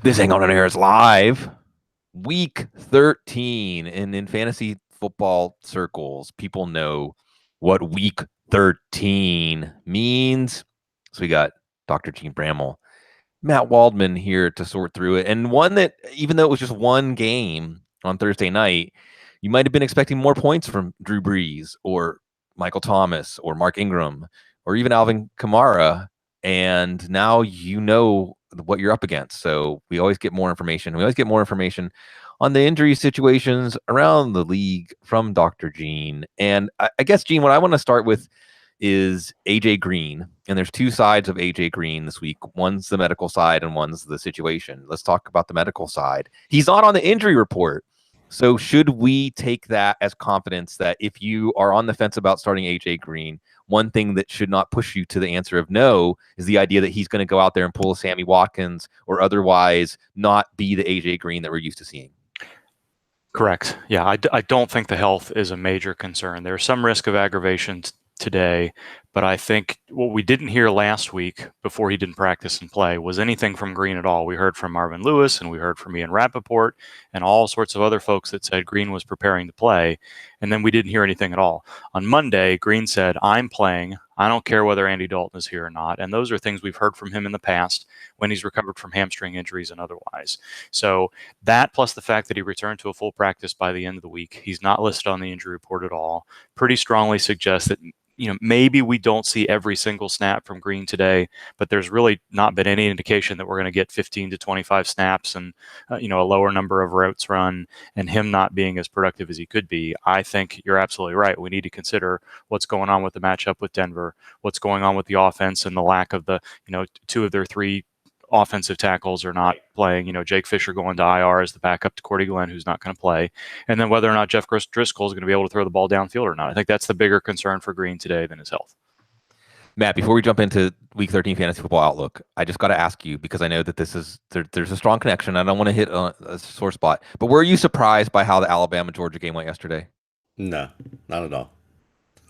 This Hangout on Air is live. Week 13. And in fantasy football circles, people know what week 13 means. So we got Dr. Gene Bramall, Matt Waldman here to sort through it. And one that, even though it was just one game on Thursday night, you might have been expecting more points from Drew Brees or Michael Thomas or Mark Ingram or even Alvin Kamara. And now you know what you're up against. So we always get more information. We always get more information on the injury situations around the league from Dr. Gene. And I guess, Gene, what I want to start with is AJ Green. And there's two sides of AJ Green this week. One's the medical side and one's the situation. Let's talk about the medical side. He's not on the injury report. So should we take that as confidence that if you are on the fence about starting AJ Green, one thing that should not push you to the answer of no is the idea that he's going to go out there and pull a Sammy Watkins or otherwise not be the AJ Green that we're used to seeing? Correct. Yeah, I don't think the health is a major concern. There's some risk of aggravation today, but I think what we didn't hear last week before he didn't practice and play was anything from Green at all. We heard from Marvin Lewis and we heard from Ian Rappaport and all sorts of other folks that said Green was preparing to play, and then we didn't hear anything at all. On Monday, Green said, "I'm playing. I don't care whether Andy Dalton is here or not." And those are things we've heard from him in the past when he's recovered from hamstring injuries and otherwise. So that, plus the fact that he returned to a full practice by the end of the week, he's not listed on the injury report at all, pretty strongly suggests that maybe we don't see every single snap from Green today, but there's really not been any indication that we're going to get 15 to 25 snaps and, a lower number of routes run and him not being as productive as he could be. I think you're absolutely right. We need to consider what's going on with the matchup with Denver, what's going on with the offense and the lack of the, two of their three offensive tackles are not playing. Jake Fisher going to IR as the backup to Cordy Glenn, who's not going to play. And then whether or not Jeff Driscoll is going to be able to throw the ball downfield or not. I think that's the bigger concern for Green today than his health. Matt, before we jump into Week 13 Fantasy Football Outlook, I just got to ask you, because I know that there's a strong connection. I don't want to hit a sore spot, but were you surprised by how the Alabama-Georgia game went yesterday? No, not at all.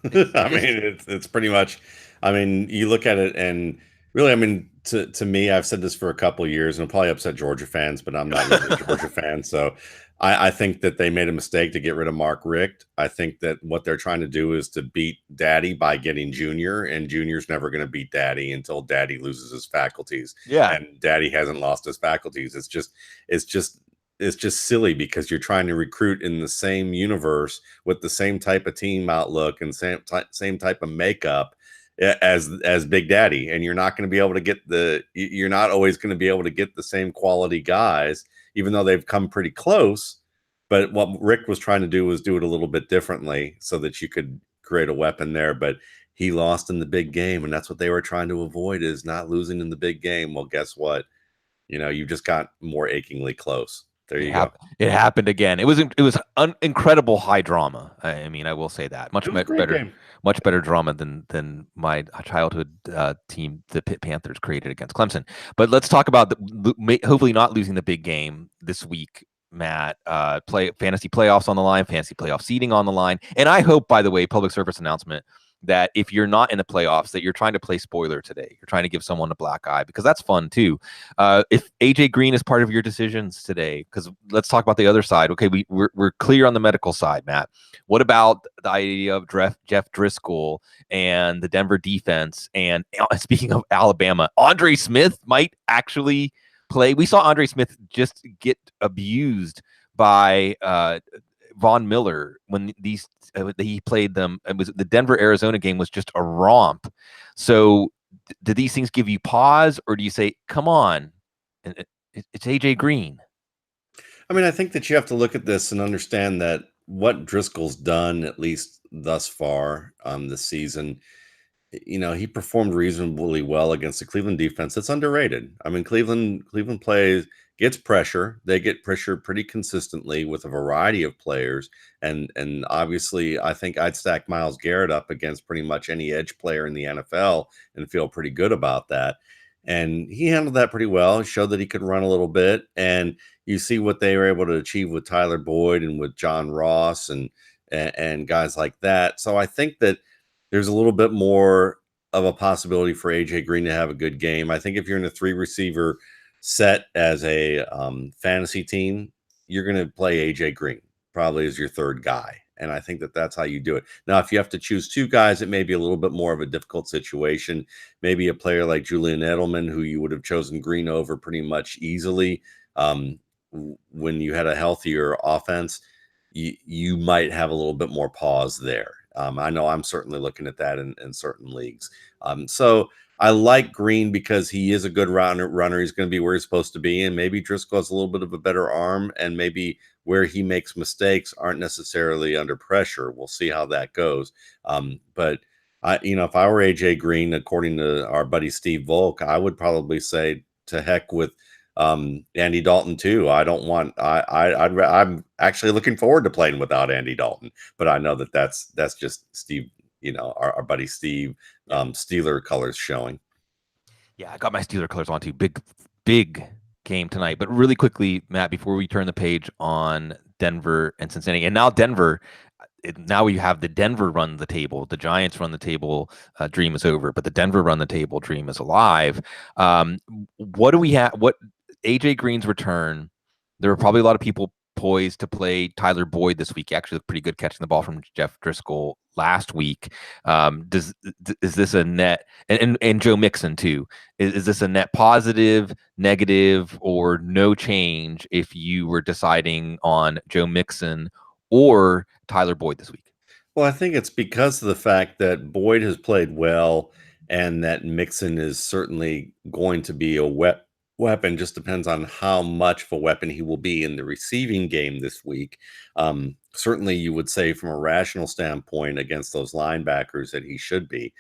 I mean, it's pretty much. I mean, you look at it, and really, I mean, to me, I've said this for a couple of years, and it'll probably upset Georgia fans, but I'm not really a Georgia fan, so I think that they made a mistake to get rid of Mark Richt. I think that what they're trying to do is to beat Daddy by getting Junior, and Junior's never going to beat Daddy until Daddy loses his faculties. Yeah, and Daddy hasn't lost his faculties. It's just silly because you're trying to recruit in the same universe with the same type of team outlook and same type of makeup as Big Daddy, and you're not going to be able to get you're not always going to be able to get the same quality guys, even though they've come pretty close. But what Rick was trying to do was do it a little bit differently so that you could create a weapon there. But he lost in the big game, and that's what they were trying to avoid, is not losing in the big game. Well, guess what? You just got more achingly close. There you go. It happened again. It was incredible high drama. I mean, I will say that much better drama than my childhood team, the Pitt Panthers, created against Clemson. But let's talk about hopefully not losing the big game this week, Matt. Fantasy playoffs on the line, fantasy playoff seeding on the line, and I hope, by the way, public service announcement, that if you're not in the playoffs, that you're trying to play spoiler today. You're trying to give someone a black eye, because that's fun too. If AJ Green is part of your decisions today, because let's talk about the other side. Okay, we're clear on the medical side, Matt. What about the idea of Jeff Driscoll and the Denver defense? And speaking of Alabama, Andre Smith might actually play. We saw Andre Smith just get abused by Von Miller when he played them. It was the Denver-Arizona game was just a romp. So do these things give you pause, or do you say, come on, it's AJ Green? I mean, I think that you have to look at this and understand that what Driscoll's done, at least thus far this season, he performed reasonably well against the Cleveland defense. That's underrated. I mean, Cleveland gets pressure. They get pressure pretty consistently with a variety of players. And obviously, I think I'd stack Myles Garrett up against pretty much any edge player in the NFL and feel pretty good about that. And he handled that pretty well, showed that he could run a little bit. And you see what they were able to achieve with Tyler Boyd and with John Ross and guys like that. So I think that there's a little bit more of a possibility for AJ Green to have a good game. I think if you're in a 3 receiver set as a fantasy team, you're going to play AJ Green probably as your third guy. And I think that that's how you do it. Now, if you have to choose two guys, it may be a little bit more of a difficult situation. Maybe a player like Julian Edelman, who you would have chosen Green over pretty much easily. When you had a healthier offense, you might have a little bit more pause there. I know I'm certainly looking at that in certain leagues. So I like Green because he is a good runner. He's going to be where he's supposed to be. And maybe Driscoll has a little bit of a better arm, and maybe where he makes mistakes aren't necessarily under pressure. We'll see how that goes. But if I were AJ Green, according to our buddy Steve Volk, I would probably say to heck with Andy Dalton too. I'm actually looking forward to playing without Andy Dalton, but I know that's just Steve, our buddy Steve, Steeler colors showing. Yeah, I got my Steeler colors on too. Big game tonight. But really quickly, Matt, before we turn the page on Denver and Cincinnati, and now Denver, now we have the Denver run the table. The Giants run the table. Dream is over, but the Denver run the table. Dream is alive. What do we have? What AJ Green's return? There were probably a lot of people poised to play Tyler Boyd this week. He actually looked pretty good catching the ball from Jeff Driscoll last week. Is this a net, and Joe Mixon too? Is this a net positive, negative, or no change if you were deciding on Joe Mixon or Tyler Boyd this week? Well, I think it's because of the fact that Boyd has played well and that Mixon is certainly going to be a weapon. Just depends on how much of a weapon he will be in the receiving game this week. Certainly, you would say from a rational standpoint against those linebackers that he should be.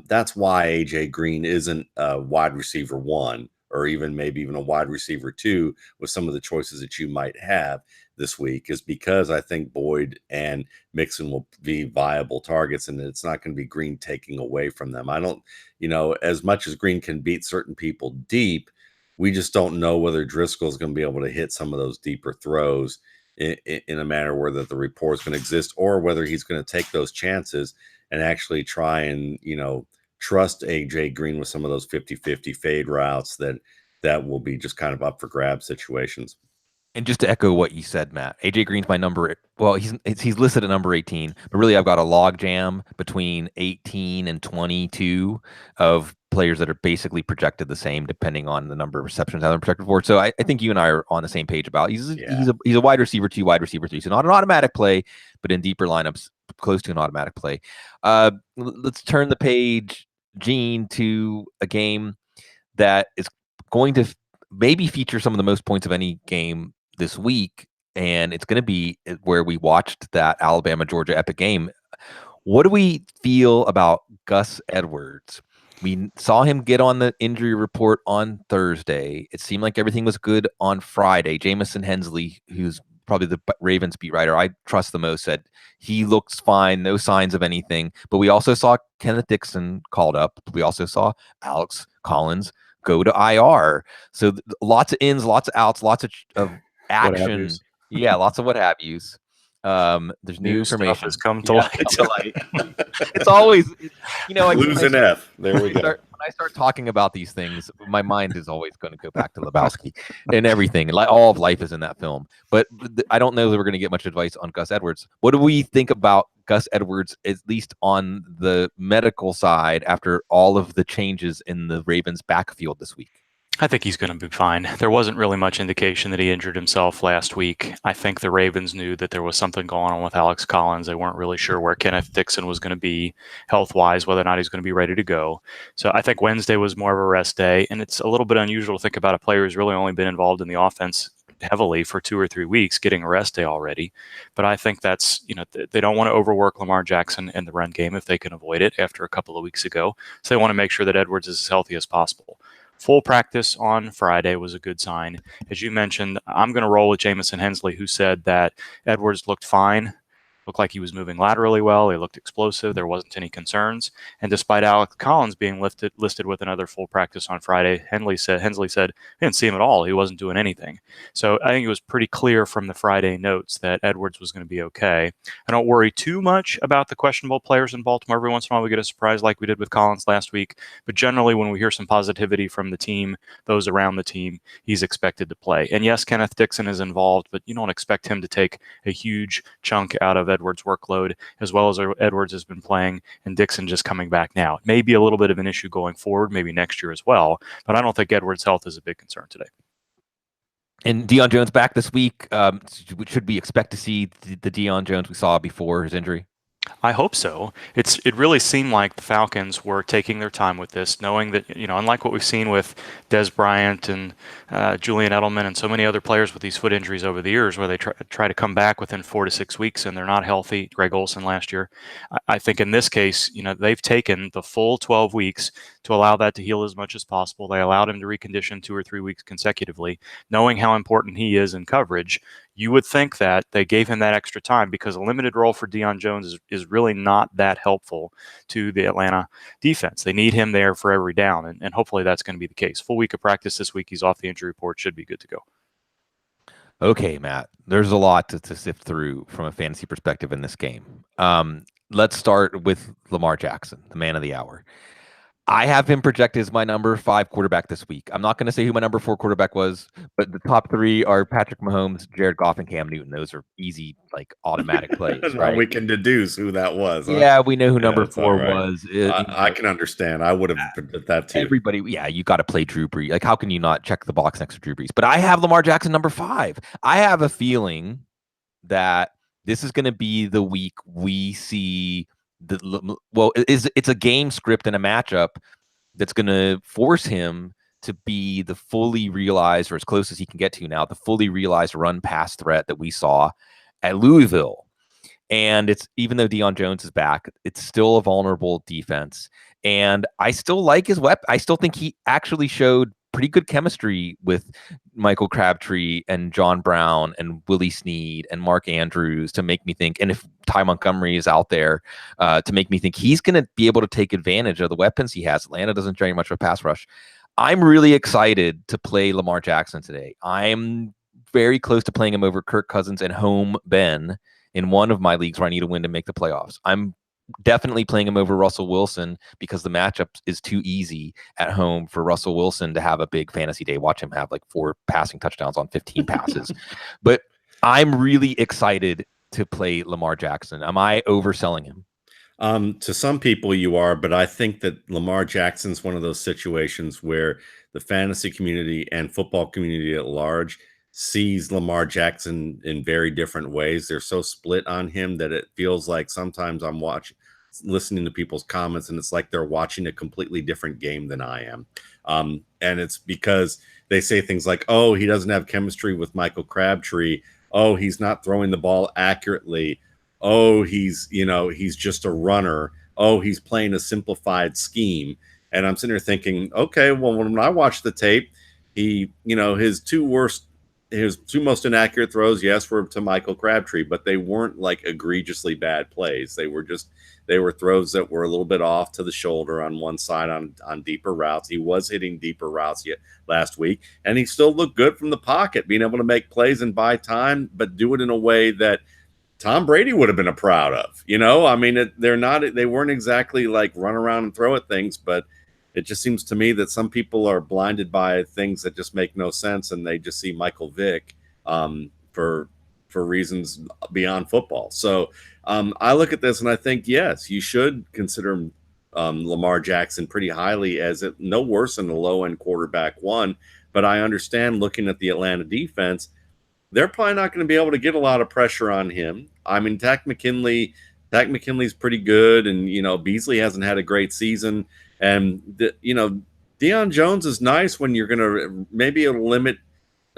That's why AJ Green isn't a wide receiver 1 or maybe even a wide receiver 2 with some of the choices that you might have this week, is because I think Boyd and Mixon will be viable targets, and it's not going to be Green taking away from them. I don't, as much as Green can beat certain people deep, we just don't know whether Driscoll is going to be able to hit some of those deeper throws in a manner where that the rapport is going to exist, or whether he's going to take those chances and actually try and, trust AJ Green with some of those 50-50 fade routes that will be just kind of up for grab situations. And just to echo what you said, Matt, AJ Green's my number. Well, he's listed at number 18, but really I've got a log jam between 18 and 22 of players that are basically projected the same, depending on the number of receptions that they're projected for. So I think you and I are on the same page about he's a wide receiver 2, wide receiver 3, so not an automatic play, but in deeper lineups, close to an automatic play. Let's turn the page, Gene, to a game that is going to maybe feature some of the most points of any game this week, and it's going to be where we watched that Alabama-Georgia epic game. What do we feel about Gus Edwards? We saw him get on the injury report on Thursday. It seemed like everything was good on Friday. Jamison Hensley, who's probably the Ravens beat writer I trust the most, said he looks fine, no signs of anything. But we also saw Kenneth Dixon called up. We also saw Alex Collins go to IR. So lots of ins, lots of outs, lots of action. Yeah, lots of what have yous. There's new information has come to light. It's always, losing F. There we go. When I start talking about these things, my mind is always going to go back to Lebowski and everything. Like all of life is in that film. But I don't know that we're going to get much advice on Gus Edwards. What do we think about Gus Edwards, at least on the medical side, after all of the changes in the Ravens backfield this week? I think he's going to be fine. There wasn't really much indication that he injured himself last week. I think the Ravens knew that there was something going on with Alex Collins. They weren't really sure where Kenneth Dixon was going to be health-wise, whether or not he's going to be ready to go. So I think Wednesday was more of a rest day, and it's a little bit unusual to think about a player who's really only been involved in the offense heavily for 2 or 3 weeks getting a rest day already. But I think that's, they don't want to overwork Lamar Jackson in the run game if they can avoid it after a couple of weeks ago. So they want to make sure that Edwards is as healthy as possible. Full practice on Friday was a good sign. As you mentioned, I'm going to roll with Jamison Hensley, who said that Edwards looked fine Looked like he was moving laterally well. He looked explosive. There wasn't any concerns. And despite Alex Collins being listed with another full practice on Friday, Hensley said he didn't see him at all. He wasn't doing anything. So I think it was pretty clear from the Friday notes that Edwards was going to be okay. I don't worry too much about the questionable players in Baltimore. Every once in a while we get a surprise like we did with Collins last week. But generally when we hear some positivity from the team, those around the team, he's expected to play. And yes, Kenneth Dixon is involved, but you don't expect him to take a huge chunk out of Edwards' workload, as well as Edwards has been playing and Dixon just coming back now. It may be a little bit of an issue going forward, maybe next year as well, but I don't think Edwards' health is a big concern today. And Deion Jones back this week. Should we expect to see the Deion Jones we saw before his injury? I hope so. It really seemed like the Falcons were taking their time with this, knowing that, unlike what we've seen with Des Bryant and Julian Edelman and so many other players with these foot injuries over the years, where they try to come back within 4 to 6 weeks and they're not healthy. Greg Olsen last year. I think in this case, they've taken the full 12 weeks to allow that to heal as much as possible. They allowed him to recondition 2 or 3 weeks consecutively, knowing how important he is in coverage. You would think that they gave him that extra time because a limited role for Deion Jones is really not that helpful to the Atlanta defense. They need him there for every down, and hopefully that's going to be the case. Full week of practice this week. He's off the injury report. Should be good to go. Okay, Matt. There's a lot to sift through from a fantasy perspective in this game. Let's start with Lamar Jackson, the man of the hour. I have him projected as my number 5 quarterback this week. I'm not going to say who my number 4 quarterback was, but the top 3 are Patrick Mahomes, Jared Goff, and Cam Newton. Those are easy, automatic plays, right? We can deduce who that was. Huh? Yeah, we know who number 4 was. I can understand. I would have predicted that too. Everybody, you got to play Drew Brees. How can you not check the box next to Drew Brees? But I have Lamar Jackson number 5. I have a feeling that this is going to be the week we see it's a game script and a matchup that's going to force him to be the fully realized, or as close as he can get to now, the fully realized run pass threat that we saw at Louisville. And it's, even though Deion Jones is back, it's still a vulnerable defense. And I still like his weapon. I still think he actually showed pretty good chemistry with Michael Crabtree and John Brown and Willie Snead and Mark Andrews to make me think, and if Ty Montgomery is out there, to make me think he's going to be able to take advantage of the weapons he has. Atlanta doesn't generate much of a pass rush. I'm really excited to play Lamar Jackson today. I'm very close to playing him over Kirk Cousins and home Ben in one of my leagues where I need a win to make the playoffs. I'm definitely playing him over Russell Wilson because the matchup is too easy at home for Russell Wilson to have a big fantasy day. Watch him have 4 passing touchdowns on 15 passes. But I'm really excited to play Lamar Jackson. Am I overselling him? To some people you are, but I think that Lamar Jackson's one of those situations where the fantasy community and football community at large sees Lamar Jackson in very different ways. They're so split on him that it feels like sometimes I'm listening to people's comments and it's like they're watching a completely different game than I am. And it's because they say things like, oh, he doesn't have chemistry with Michael Crabtree. Oh, he's not throwing the ball accurately. Oh, he's just a runner. Oh, he's playing a simplified scheme. And I'm sitting there thinking, okay, well, when I watched the tape, he, his two most inaccurate throws, yes, were to Michael Crabtree, but they weren't egregiously bad plays. They were throws that were a little bit off to the shoulder on one side on deeper routes. He was hitting deeper routes last week, and he still looked good from the pocket, being able to make plays and buy time, but do it in a way that Tom Brady would have been proud of. They weren't exactly run around and throw at things, but it just seems to me that some people are blinded by things that just make no sense, and they just see Michael Vick for reasons beyond football. So I look at this and I think, yes, you should consider Lamar Jackson pretty highly as no worse than the low-end quarterback one. But I understand, looking at the Atlanta defense, they're probably not going to be able to get a lot of pressure on him. I mean, Takk McKinley's pretty good, and Beasley hasn't had a great season. And Deion Jones is nice when you're going to maybe it'll limit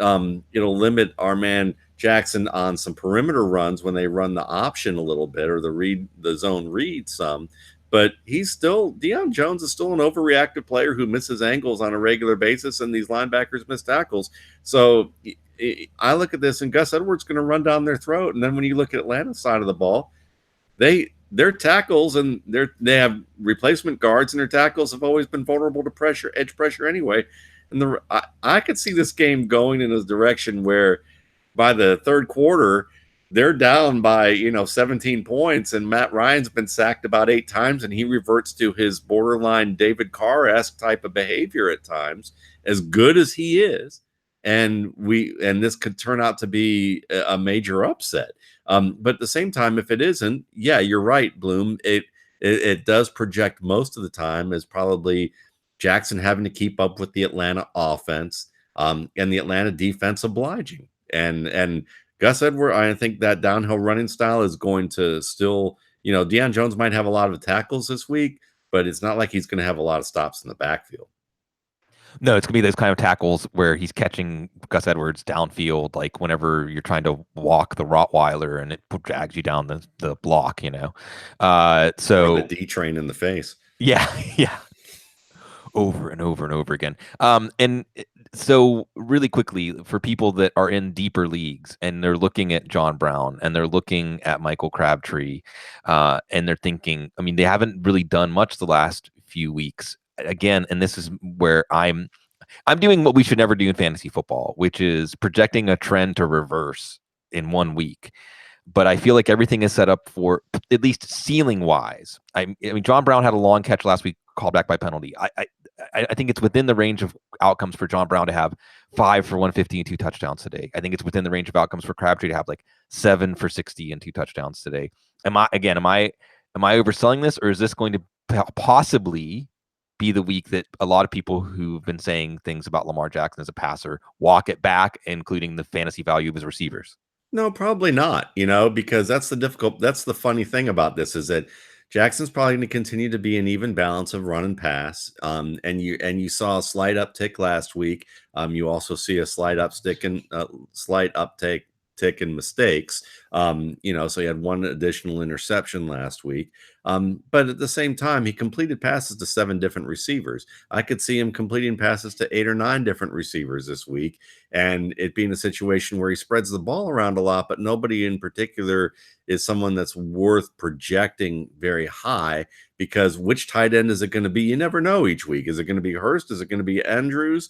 our man Jackson on some perimeter runs when they run the option a little bit or the zone read some. But Deion Jones is still an overreactive player who misses angles on a regular basis, and these linebackers miss tackles. So I look at this, and Gus Edwards is going to run down their throat. And then when you look at Atlanta's side of the ball, their tackles and they have replacement guards, and their tackles have always been vulnerable to edge pressure anyway. And I could see this game going in a direction where by the third quarter they're down by 17 points, and Matt Ryan's been sacked about 8 times, and he reverts to his borderline David Carr-esque type of behavior at times, as good as he is. And this could turn out to be a major upset. But at the same time, if it isn't, yeah, you're right, Bloom. It does project most of the time as probably Jackson having to keep up with the Atlanta offense, and the Atlanta defense obliging. And Gus Edwards, I think that downhill running style is going to still, Deion Jones might have a lot of tackles this week, but it's not like he's going to have a lot of stops in the backfield. No, it's going to be those kind of tackles where he's catching Gus Edwards downfield, like whenever you're trying to walk the Rottweiler and it drags you down the block, So or the D train in the face. Yeah, yeah. Over and over and over again. And so really quickly, for people that are in deeper leagues and they're looking at John Brown and they're looking at Michael Crabtree, and they're thinking, I mean, they haven't really done much the last few weeks. Again, and this is where I'm doing what we should never do in fantasy football, which is projecting a trend to reverse in 1 week. But I feel like everything is set up for, at least ceiling wise. I mean, John Brown had a long catch last week, called back by penalty. I think it's within the range of outcomes for John Brown to have 5 for 150 and 2 touchdowns today. I think it's within the range of outcomes for Crabtree to have like 7 for 60 and 2 touchdowns today. Am I overselling this, or is this going to possibly be the week that a lot of people who've been saying things about Lamar Jackson as a passer walk it back, including the fantasy value of his receivers? No, probably not, because that's the funny thing about this is that Jackson's probably going to continue to be an even balance of run and pass. And you saw a slight uptick last week. You also see a slight uptick in mistakes. So he had 1 additional interception last week. But at the same time, he completed passes to 7 different receivers. I could see him completing passes to 8 or 9 different receivers this week, and it being a situation where he spreads the ball around a lot, but nobody in particular is someone that's worth projecting very high, because which tight end is it going to be? You never know each week. Is it going to be Hurst? Is it going to be Andrews?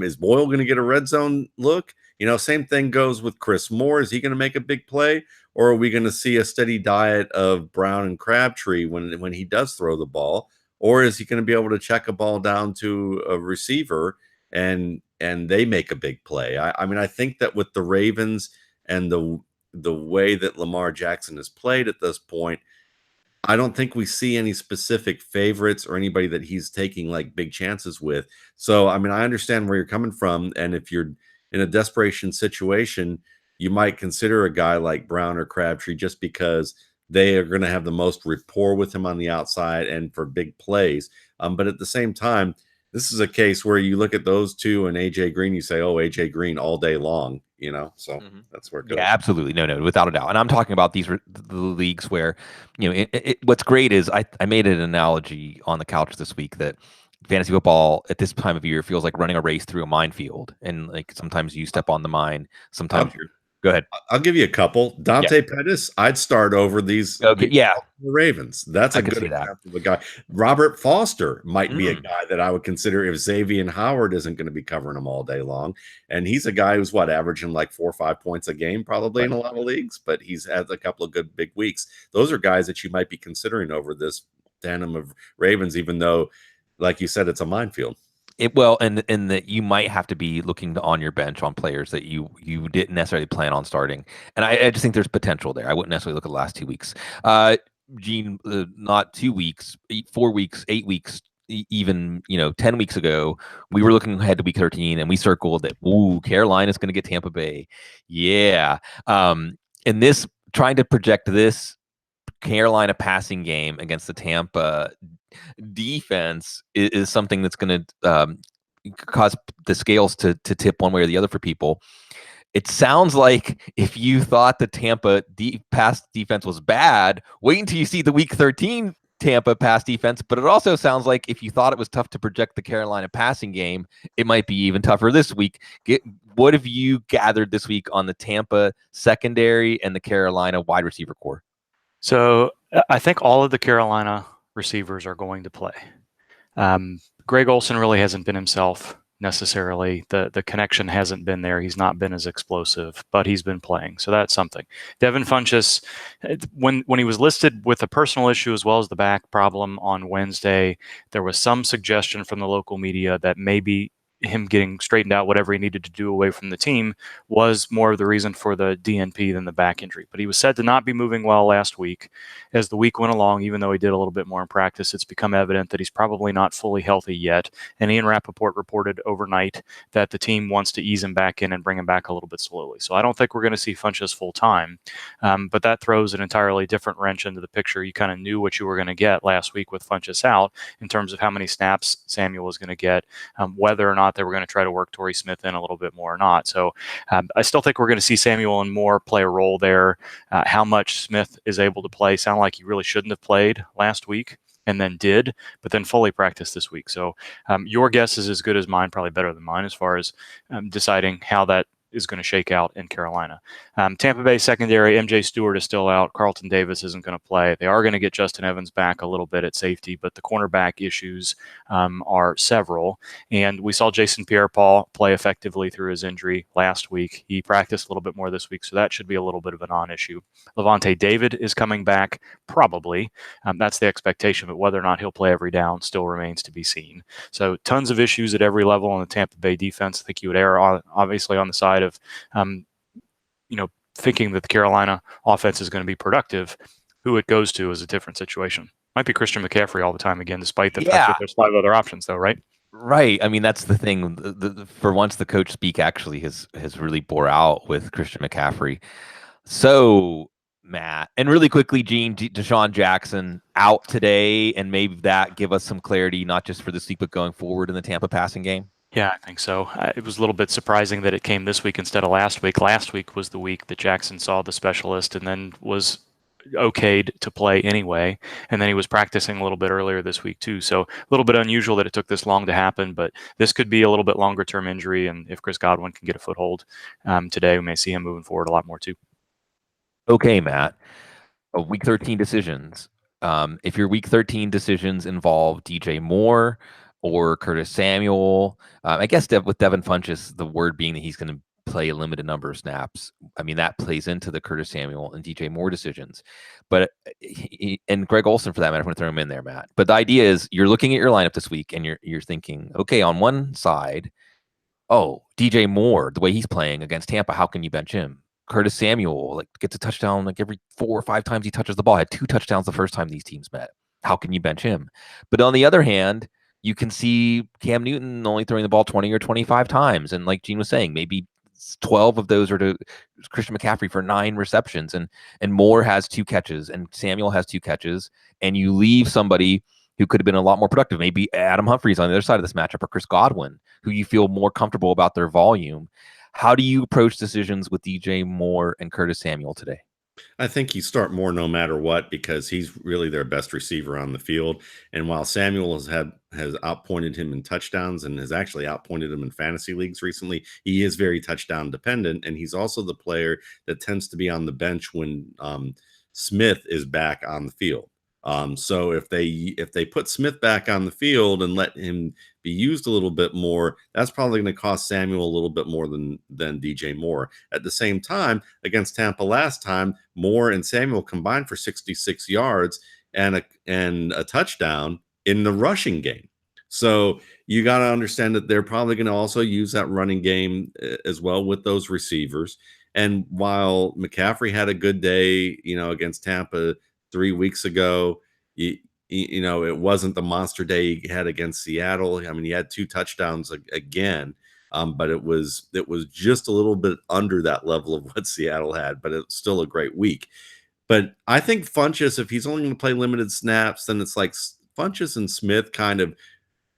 Is Boyle going to get a red zone look? Same thing goes with Chris Moore. Is he going to make a big play? Or are we going to see a steady diet of Brown and Crabtree when he does throw the ball? Or is he going to be able to check a ball down to a receiver and they make a big play? I think that with the Ravens and the way that Lamar Jackson has played at this point, I don't think we see any specific favorites or anybody that he's taking like big chances with. So, I understand where you're coming from. And if you're in a desperation situation, you might consider a guy like Brown or Crabtree just because they are going to have the most rapport with him on the outside and for big plays. But at the same time, this is a case where you look at those two and AJ Green, you say, oh, AJ Green all day long, so that's where it goes. Yeah, absolutely. No, without a doubt. And I'm talking about the leagues where, what's great is I made an analogy on the couch this week that fantasy football at this time of year feels like running a race through a minefield. And like sometimes you step on the mine, sometimes you're. Go ahead. I'll give you a couple. Dante Pettis, I'd start over these. Okay, yeah. The Ravens. That's a good example of a guy. Robert Foster might be a guy that I would consider if Xavier Howard isn't going to be covering him all day long. And he's a guy who's averaging like 4 or 5 points a game, probably in a lot of leagues, but he's had a couple of good big weeks. Those are guys that you might be considering over this tandem of Ravens, even though, like you said, it's a minefield. And that you might have to be looking on your bench on players that you didn't necessarily plan on starting. And I just think there's potential there. I wouldn't necessarily look at the last 2 weeks. Gene, not 2 weeks, 4 weeks, 8 weeks, even 10 weeks ago, we were looking ahead to week 13 and we circled that, Carolina's going to get Tampa Bay. Yeah. And this, trying to project this Carolina passing game against the Tampa defense is something that's going to cause the scales to tip one way or the other for people. It sounds like if you thought the Tampa pass defense was bad, wait until you see the week 13 Tampa pass defense. But it also sounds like if you thought it was tough to project the Carolina passing game, it might be even tougher this week. What have you gathered this week on the Tampa secondary and the Carolina wide receiver core? So I think all of the Carolina receivers are going to play. Greg Olsen really hasn't been himself necessarily. The connection hasn't been there. He's not been as explosive, but he's been playing. So that's something. Devin Funchess, when he was listed with a personal issue as well as the back problem on Wednesday, there was some suggestion from the local media that maybe him getting straightened out, whatever he needed to do away from the team, was more of the reason for the DNP than the back injury. But he was said to not be moving well last week. As the week went along, even though he did a little bit more in practice, it's become evident that he's probably not fully healthy yet. And Ian Rappaport reported overnight that the team wants to ease him back in and bring him back a little bit slowly. So I don't think we're going to see Funchess full time, but that throws an entirely different wrench into the picture. You kind of knew what you were going to get last week with Funchess out in terms of how many snaps Samuel was going to get, whether or not they were going to try to work Torrey Smith in a little bit more or not. So I still think we're going to see Samuel and Moore play a role there. How much Smith is able to play sound like he really shouldn't have played last week and then did, but then fully practiced this week. So your guess is as good as mine, probably better than mine as far as deciding how that is going to shake out in Carolina. Tampa Bay secondary, MJ Stewart is still out. Carlton Davis isn't going to play. They are going to get Justin Evans back a little bit at safety, but the cornerback issues are several. And we saw Jason Pierre-Paul play effectively through his injury last week. He practiced a little bit more this week, so that should be a little bit of a non-issue. Levante David is coming back, probably. That's the expectation, but whether or not he'll play every down still remains to be seen. So tons of issues at every level on the Tampa Bay defense. I think you would err obviously on the side of thinking that the Carolina offense is going to be productive. Who it goes to is a different situation. Might be Christian McCaffrey all the time again, despite the fact that there's 5 other options, though, right? Right. I mean, that's the thing. For once, the coach speak actually has really bore out with Christian McCaffrey. So, Matt, and really quickly, Gene, Deshaun Jackson out today, and maybe that give us some clarity, not just for this week, but going forward in the Tampa passing game. Yeah, I think so. It was a little bit surprising that it came this week instead of last week. Last week was the week that Jackson saw the specialist and then was okayed to play anyway. And then he was practicing a little bit earlier this week too. So a little bit unusual that it took this long to happen, but this could be a little bit longer term injury. And if Chris Godwin can get a foothold today, we may see him moving forward a lot more too. Okay, Matt. Week 13 decisions. If your week 13 decisions involve DJ Moore or Curtis Samuel, I guess with Devin Funchess, the word being that he's going to play a limited number of snaps. I mean, that plays into the Curtis Samuel and DJ Moore decisions. But and Greg Olsen, for that matter, I'm going to throw him in there, Matt. But the idea is you're looking at your lineup this week and you're thinking, okay, on one side, DJ Moore, the way he's playing against Tampa, how can you bench him? Curtis Samuel gets a touchdown every 4 or 5 times he touches the ball. Had 2 touchdowns the first time these teams met. How can you bench him? But on the other hand, you can see Cam Newton only throwing the ball 20 or 25 times. And like Gene was saying, maybe 12 of those are to Christian McCaffrey for 9 receptions. And Moore has 2 catches and Samuel has 2 catches. And you leave somebody who could have been a lot more productive. Maybe Adam Humphries on the other side of this matchup or Chris Godwin, who you feel more comfortable about their volume. How do you approach decisions with DJ Moore and Curtis Samuel today? I think you start Moore no matter what because he's really their best receiver on the field. And while Samuel has outpointed him in touchdowns and has actually outpointed him in fantasy leagues recently, he is very touchdown dependent. And he's also the player that tends to be on the bench when Smith is back on the field. So if they put Smith back on the field and let him be used a little bit more, that's probably going to cost Samuel a little bit more than DJ Moore. At the same time, against Tampa last time, Moore and Samuel combined for 66 yards and a touchdown in the rushing game. So you got to understand that they're probably going to also use that running game as well with those receivers. And while McCaffrey had a good day, against Tampa 3 weeks ago, it wasn't the monster day he had against Seattle. I mean, he had 2 touchdowns again, but it was just a little bit under that level of what Seattle had, but it's still a great week. But I think Funchess, if he's only going to play limited snaps, then it's like Funchess and Smith kind of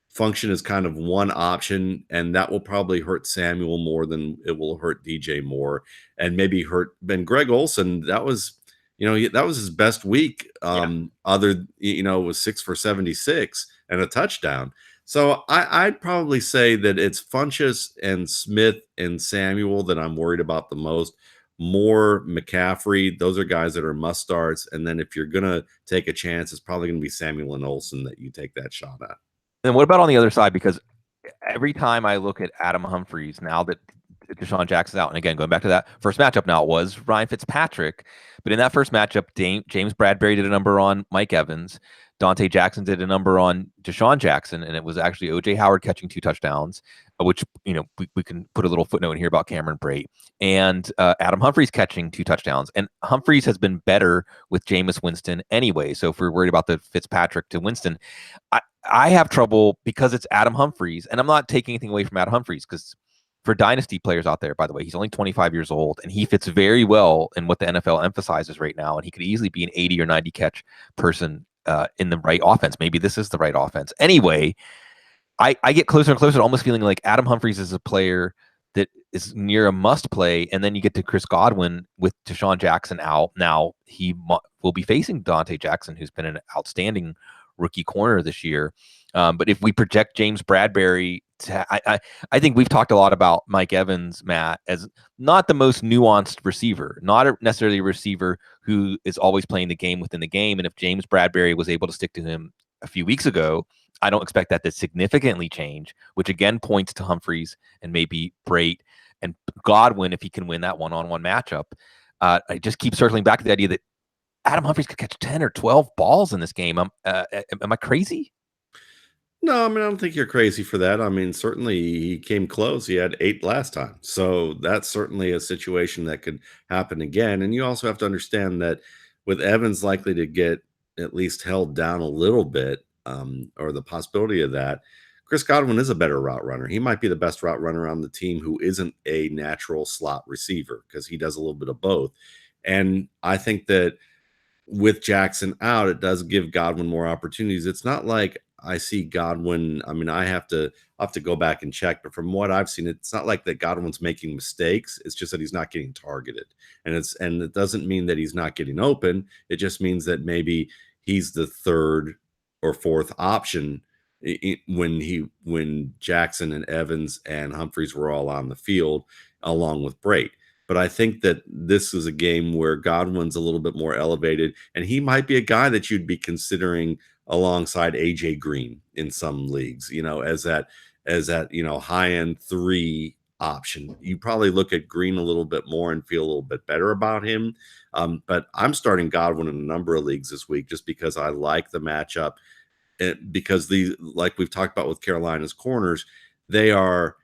function as kind of one option, and that will probably hurt Samuel more than it will hurt DJ Moore, and maybe hurt Ben Greg Olsen. That was his best week. It was 6 for 76 and a touchdown. So I'd probably say that it's Funchess and Smith and Samuel that I'm worried about the most. Moore, McCaffrey, those are guys that are must starts. And then if you're going to take a chance, it's probably going to be Samuel and Olsen that you take that shot at. And what about on the other side? Because every time I look at Adam Humphries, now that Deshaun Jackson's out, and again, going back to that first matchup now, it was Ryan Fitzpatrick. But in that first matchup, James Bradbury did a number on Mike Evans. Dante Jackson did a number on Deshaun Jackson, and it was actually O.J. Howard catching 2 touchdowns, which, we can put a little footnote in here about Cameron Brate, and Adam Humphries catching 2 touchdowns. And Humphries has been better with Jameis Winston anyway. So if we're worried about the Fitzpatrick to Winston, I have trouble because it's Adam Humphries, and I'm not taking anything away from Adam Humphries because for dynasty players out there, by the way, he's only 25 years old, and he fits very well in what the NFL emphasizes right now, and he could easily be an 80 or 90 catch person in the right offense. Maybe this is the right offense. Anyway, I get closer and closer to almost feeling like Adam Humphries is a player that is near a must play, and then you get to Chris Godwin with Deshaun Jackson out. Now he will be facing Dante Jackson, who's been an outstanding rookie corner this year. But if we project James Bradbury, I think we've talked a lot about Mike Evans, Matt, as not the most nuanced receiver, not necessarily a receiver who is always playing the game within the game. And if James Bradbury was able to stick to him a few weeks ago, I don't expect that to significantly change, which again points to Humphries and maybe Brate and Godwin if he can win that one-on-one matchup. I just keep circling back to the idea that Adam Humphries could catch 10 or 12 balls in this game. Am I crazy? No, I mean, I don't think you're crazy for that. I mean, certainly he came close. He had 8 last time. So that's certainly a situation that could happen again. And you also have to understand that with Evans likely to get at least held down a little bit, or the possibility of that, Chris Godwin is a better route runner. He might be the best route runner on the team who isn't a natural slot receiver because he does a little bit of both. And I think that with Jackson out, it does give Godwin more opportunities. It's not like I see Godwin. I mean, I'll have to go back and check, but from what I've seen, it's not like that Godwin's making mistakes. It's just that he's not getting targeted. And it doesn't mean that he's not getting open. It just means that maybe he's the 3rd or 4th option when Jackson and Evans and Humphries were all on the field along with Brate. But I think that this is a game where Godwin's a little bit more elevated, and he might be a guy that you'd be considering alongside AJ Green in some leagues, as that high end 3 option. You probably look at Green a little bit more and feel a little bit better about him. But I'm starting Godwin in a number of leagues this week just because I like the matchup. Because like we've talked about with Carolina's corners, they are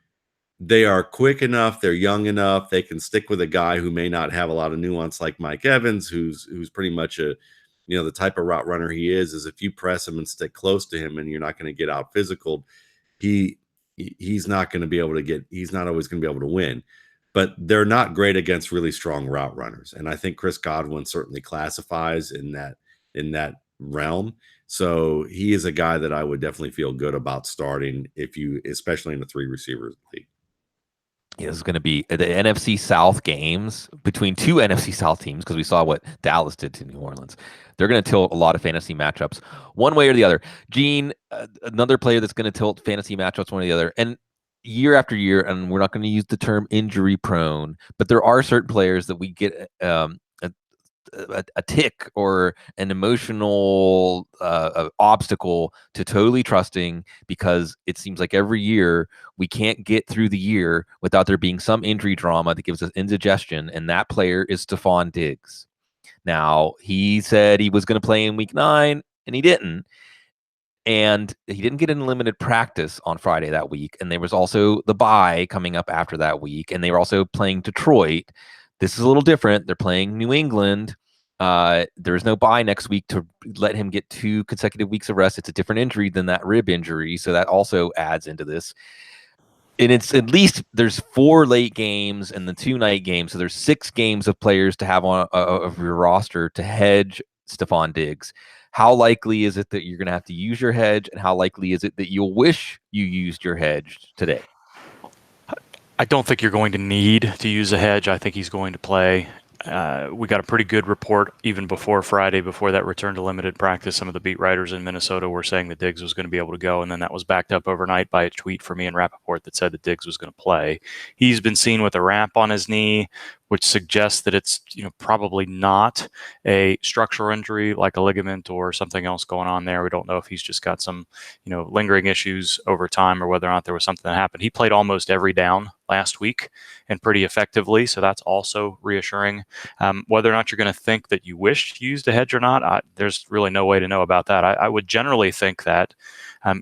quick enough, they're young enough, they can stick with a guy who may not have a lot of nuance like Mike Evans, who's pretty much the type of route runner he is if you press him and stick close to him and you're not going to get out physical, he's not going to be able to he's not always going to be able to win. But they're not great against really strong route runners. And I think Chris Godwin certainly classifies in that realm. So he is a guy that I would definitely feel good about starting especially in a 3 receiver league. This is going to be the NFC South games between 2 NFC South teams because we saw what Dallas did to New Orleans. They're going to tilt a lot of fantasy matchups one way or the other. Gene, another player that's going to tilt fantasy matchups one or the other. And year after year, and we're not going to use the term injury prone, but there are certain players that we get a tick or an emotional obstacle to totally trusting because it seems like every year we can't get through the year without there being some injury drama that gives us indigestion, and that player is Stephane Digs. Now, he said he was going to play in week 9, and he didn't. And he didn't get in limited practice on Friday that week, and there was also the bye coming up after that week, and they were also playing Detroit. This is a little different. They're playing New England. There's no bye next week to let him get 2 consecutive weeks of rest. It's a different injury than that rib injury, so that also adds into this. And it's at least there's 4 late games and the 2 night games, so there's 6 games of players to have on of your roster to hedge Stephane Digs. How likely is it that you're going to have to use your hedge, and how likely is it that you'll wish you used your hedge today? I don't think you're going to need to use a hedge. I think he's going to play. We got a pretty good report even before Friday, before that return to limited practice. Some of the beat writers in Minnesota were saying that Diggs was going to be able to go, and then that was backed up overnight by a tweet from Ian Rappaport that said that Diggs was going to play. He's been seen with a wrap on his knee, which suggests that it's probably not a structural injury like a ligament or something else going on there. We don't know if he's just got some lingering issues over time or whether or not there was something that happened. He played almost every down last week and pretty effectively, so that's also reassuring. Whether or not you're going to think that you wished you used a hedge or not, there's really no way to know about that. I would generally think that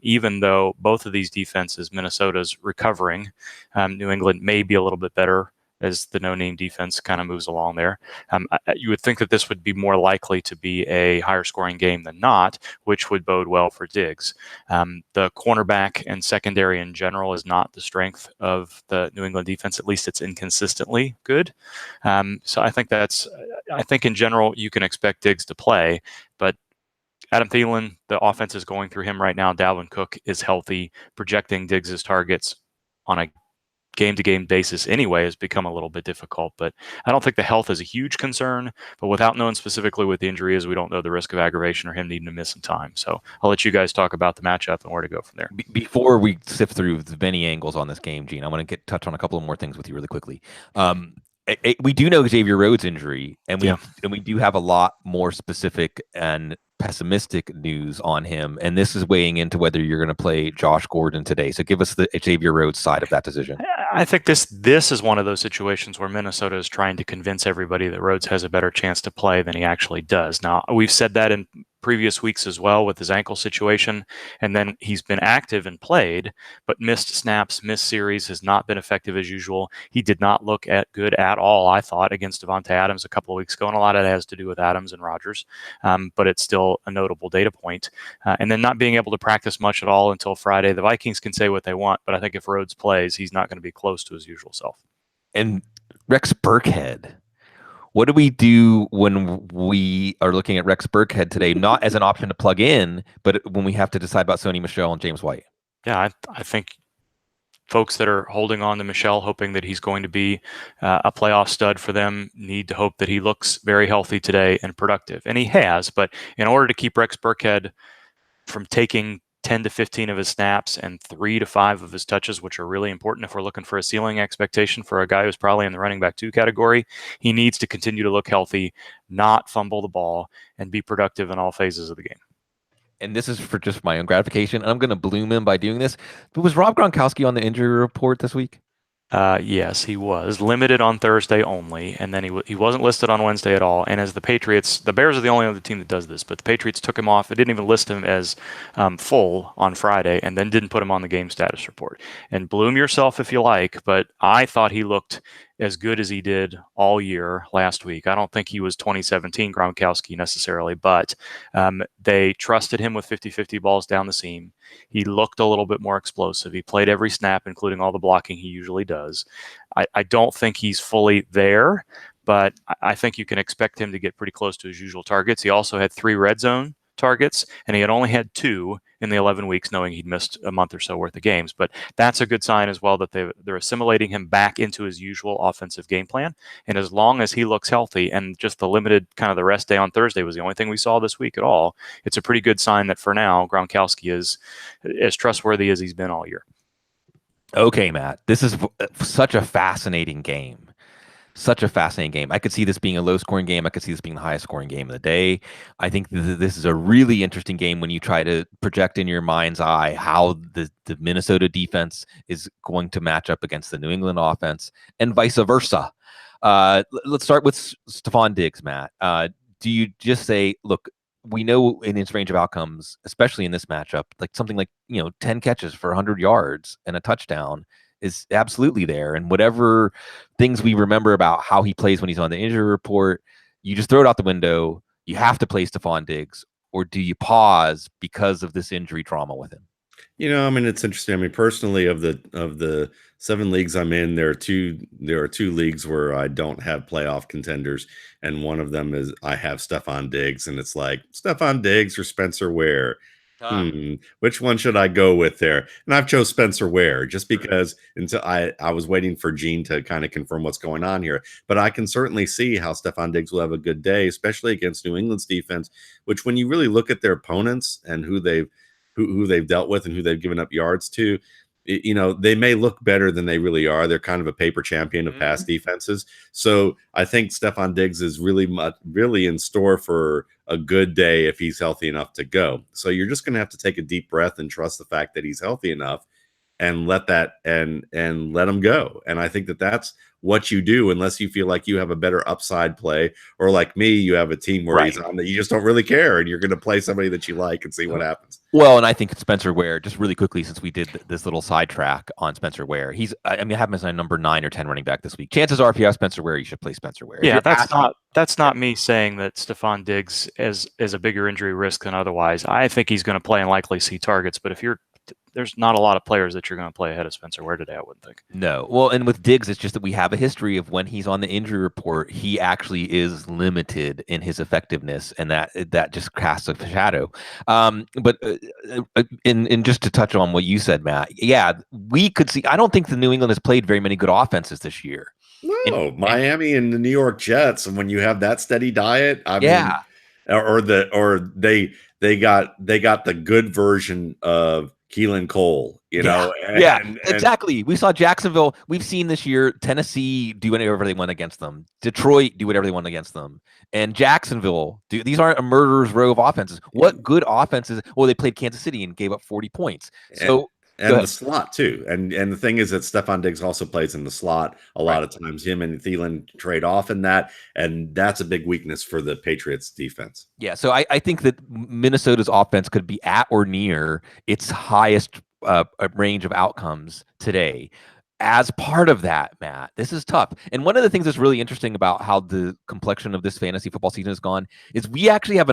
even though both of these defenses, Minnesota's recovering, New England may be a little bit better as the no-name defense kind of moves along there. You would think that this would be more likely to be a higher scoring game than not, which would bode well for Diggs. The cornerback and secondary in general is not the strength of the New England defense. At least it's inconsistently good. So I think in general you can expect Diggs to play, but Adam Thielen, the offense is going through him right now. Dalvin Cook is healthy. Projecting Diggs' targets on a game-to-game basis anyway has become a little bit difficult, but I don't think the health is a huge concern, but without knowing specifically what the injury is, we don't know the risk of aggravation or him needing to miss some time. So I'll let you guys talk about the matchup and where to go from there. Before we sift through the many angles on this game, Gene, I want to touch on a couple of more things with you really quickly. We do know Xavier Rhodes' injury, and we do have a lot more specific and pessimistic news on him, and this is weighing into whether you're going to play Josh Gordon today. So give us the Xavier Rhodes side of that decision. I think this is one of those situations where Minnesota is trying to convince everybody that Rhodes has a better chance to play than he actually does. Now, we've said that in previous weeks as well with his ankle situation, and then he's been active and played, but missed snaps, missed series, has not been effective as usual. He did not look good at all, I thought, against Davante Adams a couple of weeks ago, and a lot of it has to do with Adams and Rodgers, but it's still a notable data point. And then not being able to practice much at all until Friday. The Vikings can say what they want, but I think if Rhodes plays, he's not going to be close to his usual self. And Rex Burkhead. What do we do when we are looking at Rex Burkhead today, not as an option to plug in, but when we have to decide about Sony Michel and James White? Yeah, I think folks that are holding on to Michel, hoping that he's going to be a playoff stud for them, need to hope that he looks very healthy today and productive. And he has, but in order to keep Rex Burkhead from taking 10 to 15 of his snaps and 3 to 5 of his touches, which are really important if we're looking for a ceiling expectation for a guy who's probably in the running back 2 category, he needs to continue to look healthy, not fumble the ball, and be productive in all phases of the game. And this is for just my own gratification, and I'm going to bloom him by doing this. But was Rob Gronkowski on the injury report this week? Yes, he was limited on Thursday only, and then he wasn't listed on Wednesday at all. And as the Patriots, the Bears are the only other team that does this, but the Patriots took him off. They didn't even list him as full on Friday, and then didn't put him on the game status report. And bloom yourself if you like, but I thought he looked as good as he did all year last week. I don't think he was 2017 Gronkowski necessarily, but they trusted him with 50-50 balls down the seam. He looked a little bit more explosive. He played every snap, including all the blocking he usually does. I don't think he's fully there, but I think you can expect him to get pretty close to his usual targets. He also had 3 red zone targets, and he had only had 2 in the 11 weeks, knowing he'd missed a month or so worth of games. But that's a good sign as well that they're assimilating him back into his usual offensive game plan. And as long as he looks healthy, and just the limited kind of the rest day on Thursday was the only thing we saw this week at all, it's a pretty good sign that for now Gronkowski is as trustworthy as he's been all year. Okay, Matt, this is such a fascinating game. Such a fascinating game. I could see this being a low-scoring game. I could see this being the highest-scoring game of the day. I think this is a really interesting game when you try to project in your mind's eye how the Minnesota defense is going to match up against the New England offense and vice versa. Let's start with Stephane Digs, Matt. Do you just say, look, we know in its range of outcomes, especially in this matchup, like something like 10 catches for 100 yards and a touchdown is absolutely there. And whatever things we remember about how he plays when he's on the injury report, you just throw it out the window. You have to play Stephane Digs, or do you pause because of this injury trauma with him? It's interesting. I mean, personally, of the 7 leagues I'm in, there are two leagues where I don't have playoff contenders, and one of them is I have Stephane Diggs, and it's like Stephane Diggs or Spencer Ware. Which one should I go with there? And I've chose Spencer Ware just because until I was waiting for Gene to kind of confirm what's going on here. But I can certainly see how Stephane Diggs will have a good day, especially against New England's defense, which when you really look at their opponents and who they've dealt with and who they've given up yards to, they may look better than they really are. They're kind of a paper champion of pass defenses. So I think Stephane Diggs is really in store for a good day if he's healthy enough to go. So you're just going to have to take a deep breath and trust the fact that he's healthy enough and let him go. And I think that that's what you do, unless you feel like you have a better upside play, or like me, you have a team where he's on that you just don't really care, and you're going to play somebody that you like and see what happens. Well, and I think Spencer Ware, just really quickly, since we did this little sidetrack on Spencer Ware, I have him as my number 9 or 10 running back this week. Chances are, if you have Spencer Ware, you should play Spencer Ware. Yeah, that's not me saying that Stephane Diggs is a bigger injury risk than otherwise. I think he's going to play and likely see targets, but there's not a lot of players that you're going to play ahead of Spencer Ware today, I wouldn't think. No. Well, and with Diggs, it's just that we have a history of when he's on the injury report, he actually is limited in his effectiveness, and that just casts a shadow. But just to touch on what you said, Matt, yeah, we could see. I don't think the New England has played very many good offenses this year. No, Miami and the New York Jets, and when you have that steady diet, I mean, they got the good version of Keelan Cole, exactly. We saw Jacksonville. We've seen this year Tennessee do whatever they want against them. Detroit do whatever they want against them, and Jacksonville these aren't a murderer's row of offenses. What good offenses? Well, they played Kansas City and gave up 40 points. So. And the slot too, and the thing is that Stephane Diggs also plays in the slot a lot of times. Him and Thielen trade off in that, and that's a big weakness for the Patriots defense. Yeah, so I think that Minnesota's offense could be at or near its highest range of outcomes today. As part of that, Matt, this is tough. And one of the things that's really interesting about how the complexion of this fantasy football season has gone is we actually have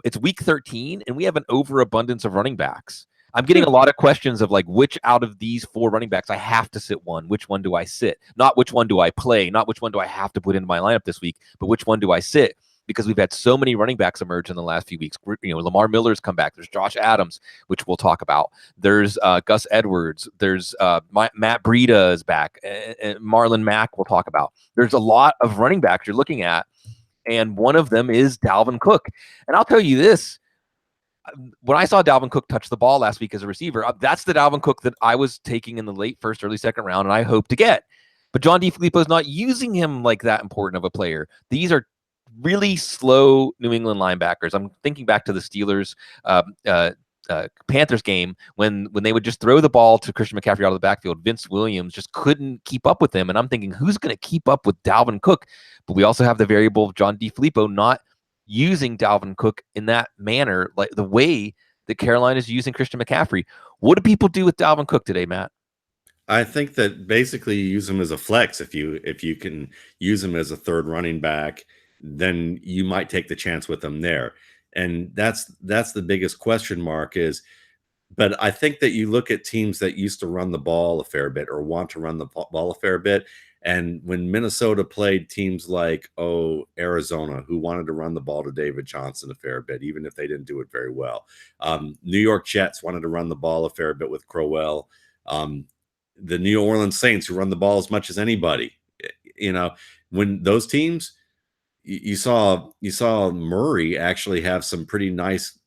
it's week 13, and we have an overabundance of running backs. I'm getting a lot of questions of like, which out of these 4 running backs I have to sit one, which one do I sit? Not which one do I play, not which one do I have to put into my lineup this week, but which one do I sit? Because we've had so many running backs emerge in the last few weeks. Lamar Miller's come back. There's Josh Adams, which we'll talk about. There's Gus Edwards. There's Matt Breida is back. Marlon Mack we'll talk about. There's a lot of running backs you're looking at, and one of them is Dalvin Cook. And I'll tell you this. When I saw Dalvin Cook touch the ball last week as a receiver, that's the Dalvin Cook that I was taking in the late first, early second round, and I hope to get. But John DeFilippo is not using him like that important of a player. These are really slow New England linebackers. I'm thinking back to the Steelers Panthers game when they would just throw the ball to Christian McCaffrey out of the backfield. Vince Williams just couldn't keep up with him, and I'm thinking, who's going to keep up with Dalvin Cook? But we also have the variable of John DeFilippo not using Dalvin Cook in that manner, like the way that Carolina is using Christian McCaffrey. What do people do with Dalvin Cook today, Matt? I think that basically you use him as a flex. If you can use him as a third running back, then you might take the chance with him there. And that's the biggest question mark is, but I think that you look at teams that used to run the ball a fair bit or want to run the ball a fair bit. And when Minnesota played teams like, Arizona, who wanted to run the ball to David Johnson a fair bit, even if they didn't do it very well. New York Jets wanted to run the ball a fair bit with Crowell. The New Orleans Saints, who run the ball as much as anybody. When those teams, you saw Murray actually have some pretty nice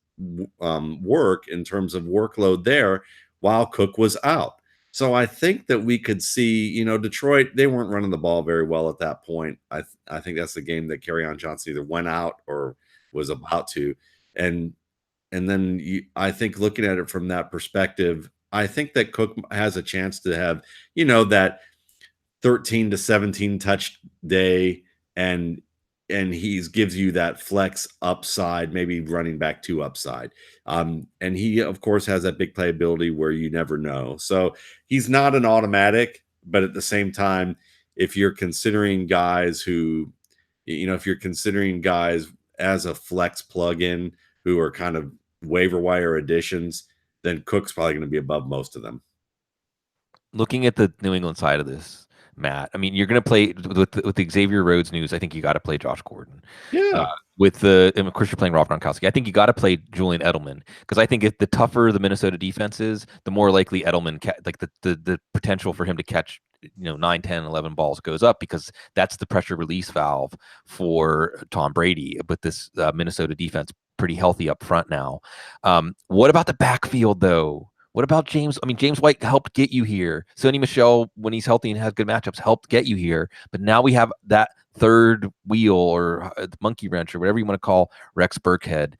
work in terms of workload there while Cook was out. So I think that we could see, Detroit, they weren't running the ball very well at that point. I think that's the game that Kerryon Johnson either went out or was about to. And then I think looking at it from that perspective, I think that Cook has a chance to have, that 13 to 17 touch day, and he gives you that flex upside, maybe running back 2 upside. And he, of course, has that big playability where you never know. So he's not an automatic, but at the same time, if you're considering guys as a flex plug-in who are kind of waiver wire additions, then Cook's probably going to be above most of them. Looking at the New England side of this, Matt, I mean, you're going to play with the Xavier Rhodes news. I think you got to play Josh Gordon. Yeah. And of course, you're playing Rob Gronkowski. I think you got to play Julian Edelman, because I think if the tougher the Minnesota defense is, the more likely Edelman, the potential for him to catch 9, 10, 11 balls goes up, because that's the pressure release valve for Tom Brady. But this Minnesota defense pretty healthy up front now. What about the backfield though? What about James? I mean, James White helped get you here. Sony Michel, when he's healthy and has good matchups, helped get you here. But now we have that third wheel or monkey wrench or whatever you want to call Rex Burkhead.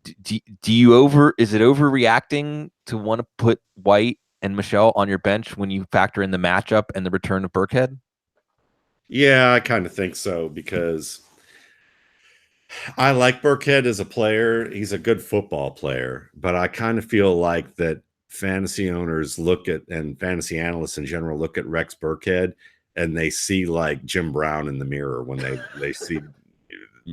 Is it overreacting to want to put White and Michelle on your bench when you factor in the matchup and the return of Burkhead? Yeah, I kind of think so, because I like Burkhead as a player. He's a good football player, but I kind of feel like that fantasy owners look at, and fantasy analysts in general look at Rex Burkhead, and they see like Jim Brown in the mirror when they see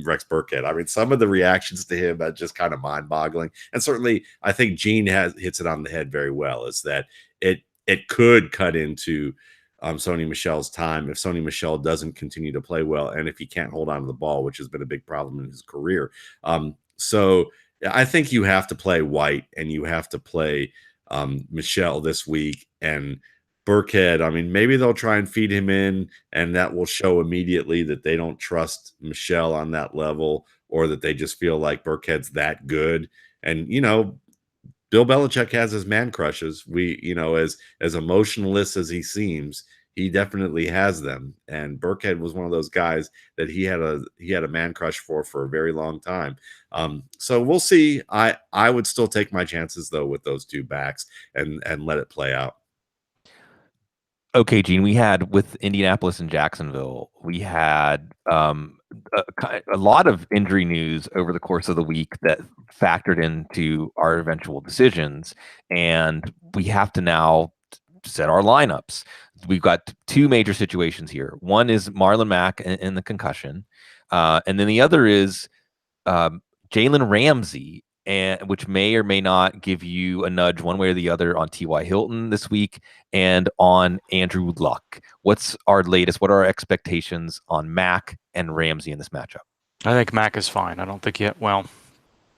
Rex Burkhead. I mean, some of the reactions to him are just kind of mind-boggling. And certainly I think Gene hits it on the head very well, is that it could cut into Sony Michel's time if Sony Michel doesn't continue to play well, and if he can't hold on to the ball, which has been a big problem in his career. So I think you have to play White and you have to play Michel this week. And Burkhead, I mean, maybe they'll try and feed him in, and that will show immediately that they don't trust Michel on that level, or that they just feel like Burkhead's that good. And, Bill Belichick has his man crushes. As emotionless as he seems, he definitely has them. And Burkhead was one of those guys that he had a man crush for a very long time. So we'll see. I would still take my chances though with those two backs and let it play out. Okay, Gene, we had with Indianapolis and Jacksonville, we had a lot of injury news over the course of the week that factored into our eventual decisions. And we have to now set our lineups. We've got two major situations here. One is Marlon Mack and the concussion. And then the other is Jalen Ramsey, which may or may not give you a nudge one way or the other on T.Y. Hilton this week and on Andrew Luck. What's our latest? What are our expectations on Mack and Ramsey in this matchup? I think Mack is fine. I don't think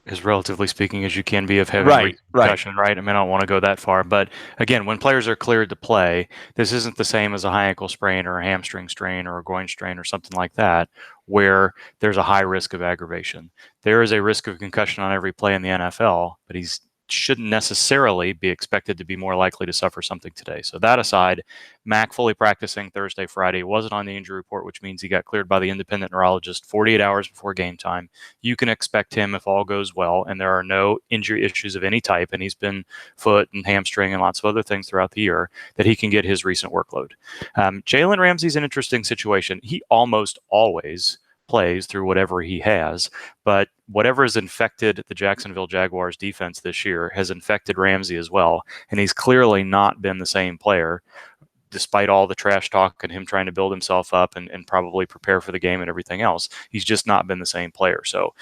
as relatively speaking as you can be of having concussion, right? I mean, I don't want to go that far. But again, when players are cleared to play, this isn't the same as a high ankle sprain or a hamstring strain or a groin strain or something like that, where there's a high risk of aggravation. There is a risk of concussion on every play in the NFL, but he shouldn't necessarily be expected to be more likely to suffer something today. So that aside, Mack fully practicing Thursday, Friday, wasn't on the injury report, which means he got cleared by the independent neurologist 48 hours before game time. You can expect him, if all goes well, and there are no injury issues of any type, and he's been foot and hamstring and lots of other things throughout the year, that he can get his recent workload. Jalen Ramsey's an interesting situation. He almost always plays through whatever he has, but whatever has infected the Jacksonville Jaguars defense this year has infected Ramsey as well, and he's clearly not been the same player despite all the trash talk and him trying to build himself up and probably prepare for the game and everything else. He's just not been the same player. So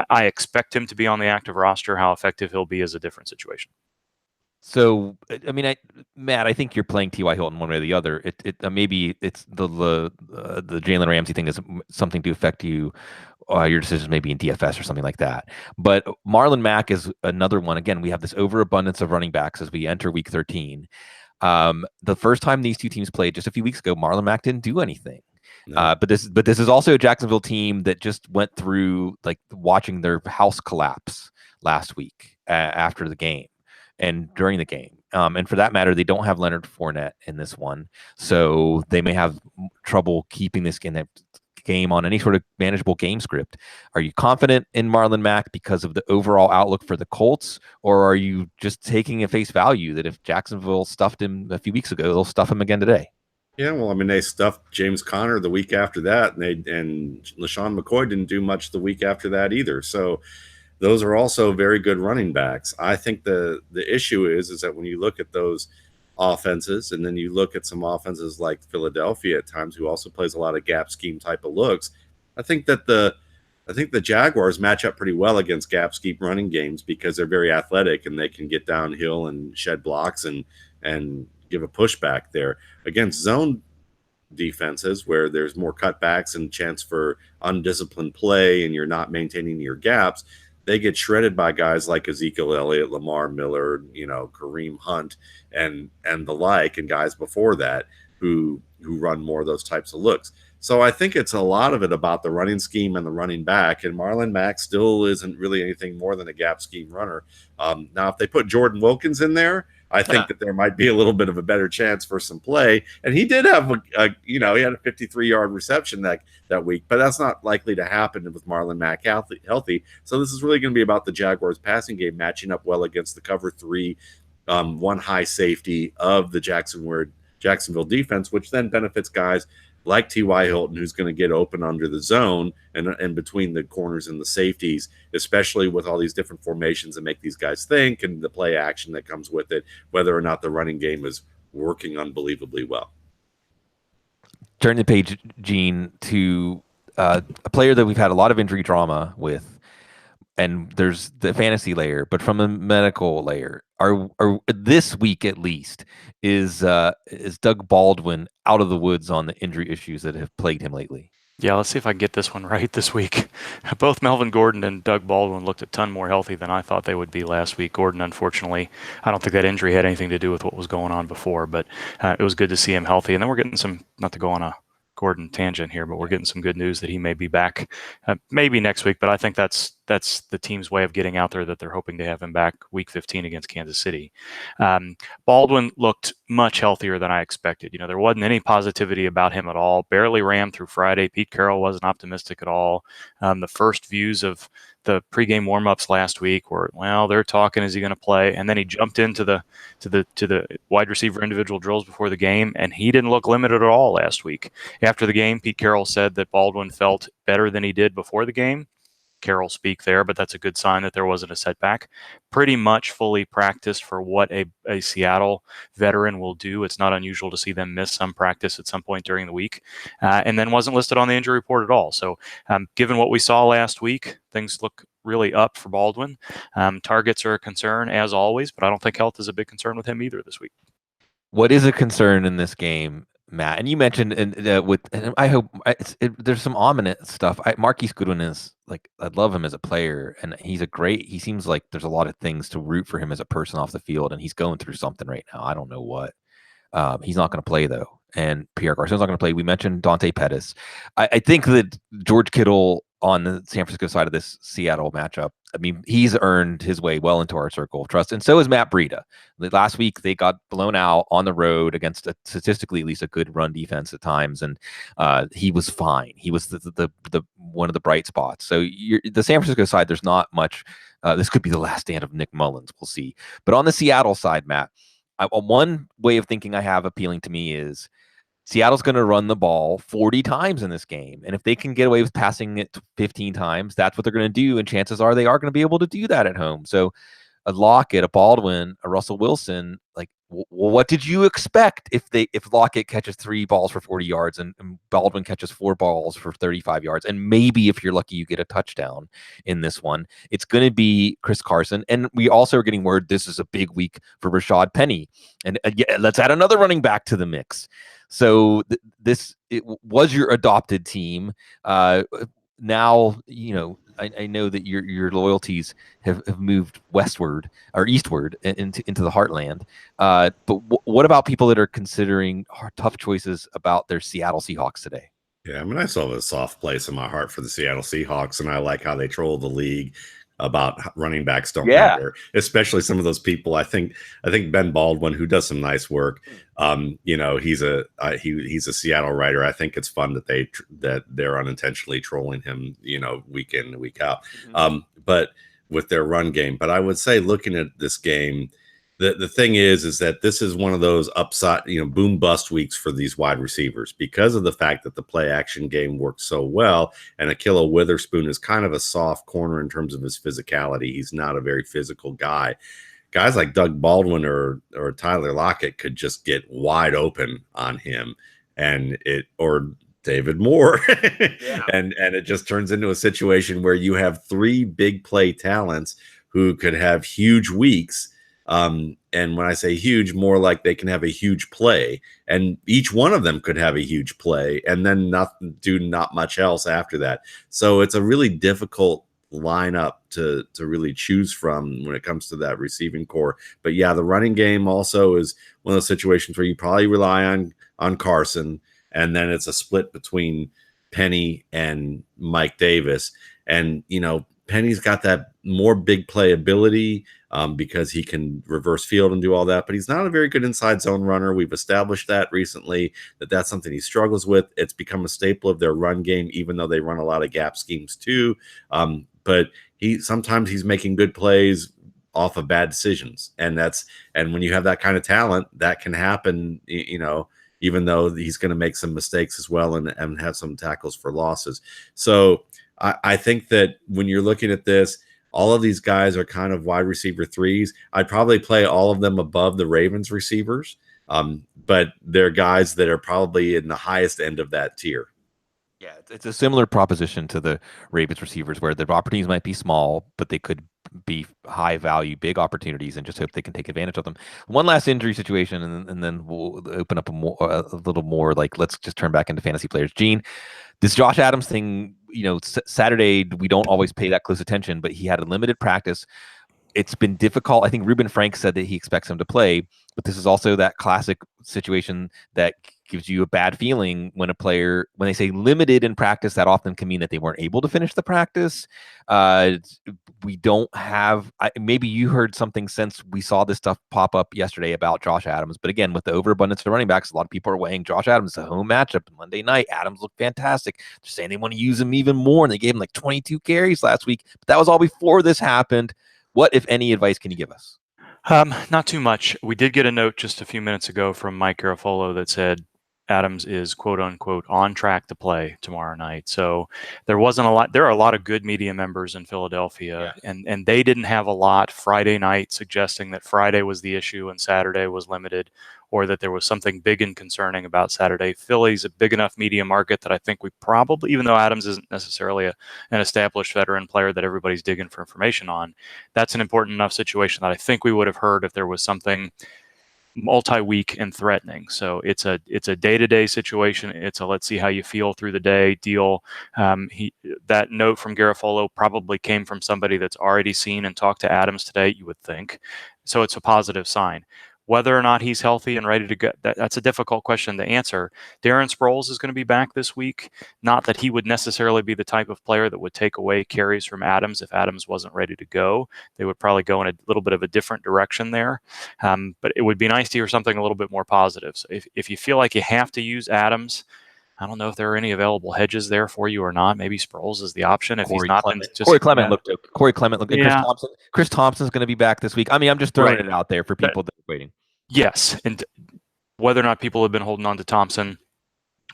I expect him to be on the active roster. How effective he'll be is a different situation. So, I mean, Matt, I think you're playing T.Y. Hilton one way or the other. Maybe it's the Jalen Ramsey thing is something to affect you, your decisions maybe in DFS or something like that. But Marlon Mack is another one. Again, we have this overabundance of running backs as we enter Week 13. The first time these two teams played just a few weeks ago, Marlon Mack didn't do anything. No. But this is also a Jacksonville team that just went through like watching their house collapse last week after the game. And during the game. And for that matter, they don't have Leonard Fournette in this one. So they may have trouble keeping this game on any sort of manageable game script. Are you confident in Marlon Mack because of the overall outlook for the Colts? Or are you just taking at face value that if Jacksonville stuffed him a few weeks ago, they'll stuff him again today? Yeah, well, I mean, they stuffed James Conner the week after that. And LaShawn McCoy didn't do much the week after that either. So those are also very good running backs. I think the issue is that when you look at those offenses, and then you look at some offenses like Philadelphia at times, who also plays a lot of gap scheme type of looks, I think the Jaguars match up pretty well against gap scheme running games because they're very athletic and they can get downhill and shed blocks and give a pushback there. Against zone defenses where there's more cutbacks and chance for undisciplined play and you're not maintaining your gaps, they get shredded by guys like Ezekiel Elliott, Lamar Miller, Kareem Hunt, and the like, and guys before that who run more of those types of looks. So I think it's a lot of it about the running scheme and the running back, and Marlon Mack still isn't really anything more than a gap scheme runner. Now, if they put Jordan Wilkins in there, I think that there might be a little bit of a better chance for some play. And he did have he had a 53-yard reception that week, but that's not likely to happen with Marlon Mack healthy. So this is really going to be about the Jaguars passing game matching up well against the cover 3, one high safety of the Jacksonville defense, which then benefits guys like T.Y. Hilton, who's going to get open under the zone and between the corners and the safeties, especially with all these different formations that make these guys think and the play action that comes with it, whether or not the running game is working unbelievably well. Turn the page, Gene, to a player that we've had a lot of injury drama with, and there's the fantasy layer, but from a medical layer, are this week at least is Doug Baldwin out of the woods on the injury issues that have plagued him lately? Yeah, let's see if I can get this one right this week. Both Melvin Gordon and Doug Baldwin looked a ton more healthy than I thought they would be last week. Gordon, unfortunately, I don't think that injury had anything to do with what was going on before, but it was good to see him healthy. And then we're getting some, not to go on a Gordon tangent here, but we're getting some good news that he may be back maybe next week. But I think that's the team's way of getting out there that they're hoping to have him back week 15 against Kansas City. Baldwin looked much healthier than I expected. There wasn't any positivity about him at all. Barely ran through Friday. Pete Carroll wasn't optimistic at all. The first views of the pregame warmups last week were, well, they're talking, is he going to play? And then he jumped into the wide receiver individual drills before the game, and he didn't look limited at all last week. After the game, Pete Carroll said that Baldwin felt better than he did before the game. Carroll speak there, but that's a good sign that there wasn't a setback. Pretty much fully practiced for what a Seattle veteran will do. It's not unusual to see them miss some practice at some point during the week, and then wasn't listed on the injury report at all. So given what we saw last week, things look really up for Baldwin. Targets are a concern as always, but I don't think health is a big concern with him either this week. What is a concern in this game, Matt? And you mentioned, and I hope there's some ominous stuff. Marquise Goodwin is I love him as a player, and he seems like there's a lot of things to root for him as a person off the field, and he's going through something right now. I don't know what. He's not going to play though, and Pierre Garçon's not going to play. We mentioned Dante Pettis. I think that George Kittle on the San Francisco side of this Seattle matchup, I mean, he's earned his way well into our circle of trust, and so has Matt Breida. Last week, they got blown out on the road against statistically at least a good run defense at times, and he was fine. He was the one of the bright spots. So the San Francisco side, there's not much. This could be the last stand of Nick Mullins. We'll see. But on the Seattle side, Matt, one way of thinking I have appealing to me is Seattle's going to run the ball 40 times in this game. And if they can get away with passing it 15 times, that's what they're going to do. And chances are they are going to be able to do that at home. So a Lockett, a Baldwin, a Russell Wilson, what did you expect if Lockett catches 3 balls for 40 yards and Baldwin catches 4 balls for 35 yards? And maybe if you're lucky, you get a touchdown in this one. It's going to be Chris Carson. And we also are getting word this is a big week for Rashad Penny. And let's add another running back to the mix. So it was your adopted team. Now, I know that your loyalties have moved westward or eastward into the heartland. But what about people that are considering tough choices about their Seattle Seahawks today? Yeah, I mean, I still have a soft place in my heart for the Seattle Seahawks, and I like how they troll the league about running backs don't matter, especially some of those people. I think Ben Baldwin, who does some nice work, he's a Seattle writer. I think it's fun that they're unintentionally trolling him, week in and week out. But with their run game. But I would say, looking at this game, the thing is that this is one of those upside, boom bust weeks for these wide receivers because of the fact that the play action game works so well. And Ahkello Witherspoon is kind of a soft corner in terms of his physicality. He's not a very physical guy. Guys like Doug Baldwin or Tyler Lockett could just get wide open on him, or David Moore. And it just turns into a situation where you have 3 big play talents who could have huge weeks. And when I say huge, more like they can have a huge play, and each one of them could have a huge play and then not much else after that. So it's a really difficult lineup to really choose from when it comes to that receiving core. But yeah, the running game also is one of those situations where you probably rely on Carson, and then it's a split between Penny and Mike Davis. And, Penny's got that more big play ability because he can reverse field and do all that, but he's not a very good inside zone runner. We've established that recently, that's something he struggles with. It's become a staple of their run game, even though they run a lot of gap schemes too. But sometimes he's making good plays off of bad decisions. And when you have that kind of talent, that can happen, even though he's going to make some mistakes as well and have some tackles for losses. So I think that when you're looking at this, all of these guys are kind of wide receiver threes. I'd probably play all of them above the Ravens receivers, but they're guys that are probably in the highest end of that tier. Yeah, it's a similar proposition to the Ravens receivers where the opportunities might be small, but they could be high value, big opportunities, and just hope they can take advantage of them. One last injury situation, and then we'll open up a little more. Like, let's just turn back into fantasy players. Gene, this Josh Adams thing, Saturday, we don't always pay that close attention, but he had a limited practice. It's been difficult. I think Reuben Frank said that he expects him to play, but this is also that classic situation that gives you a bad feeling when they say limited in practice, that often can mean that they weren't able to finish the practice. We don't have, maybe you heard something since we saw this stuff pop up yesterday about Josh Adams, but again, with the overabundance of running backs, a lot of people are weighing Josh Adams, a home matchup Monday night. Adams looked fantastic. They're saying they want to use him even more, and they gave him like 22 carries last week, but that was all before this happened. What, if any, advice can you give us? Not too much. We did get a note just a few minutes ago from Mike Garafolo that said Adams is quote unquote on track to play tomorrow night. So there wasn't a lot. There are a lot of good media members in Philadelphia, and they didn't have a lot Friday night suggesting that Friday was the issue and Saturday was limited, or that there was something big and concerning about Saturday. Philly's a big enough media market that I think we probably, even though Adams isn't necessarily an established veteran player that everybody's digging for information on, that's an important enough situation that I think we would have heard if there was something multi-week and threatening. So it's a day-to-day situation. It's a let's see how you feel through the day deal. That note from Garafolo probably came from somebody that's already seen and talked to Adams today, you would think. So it's a positive sign. Whether or not he's healthy and ready to go, that's a difficult question to answer. Darren Sproles is going to be back this week. Not that he would necessarily be the type of player that would take away carries from Adams if Adams wasn't ready to go. They would probably go in a little bit of a different direction there. But it would be nice to hear something a little bit more positive. So if you feel like you have to use Adams, I don't know if there are any available hedges there for you or not. Maybe Sproles is the option. If he's not, then just Corey Clement looked. Corey Clement looked. Yeah. Chris Thompson's going to be back this week. I mean, I'm just throwing it out there for people that are waiting. Yes, and whether or not people have been holding on to Thompson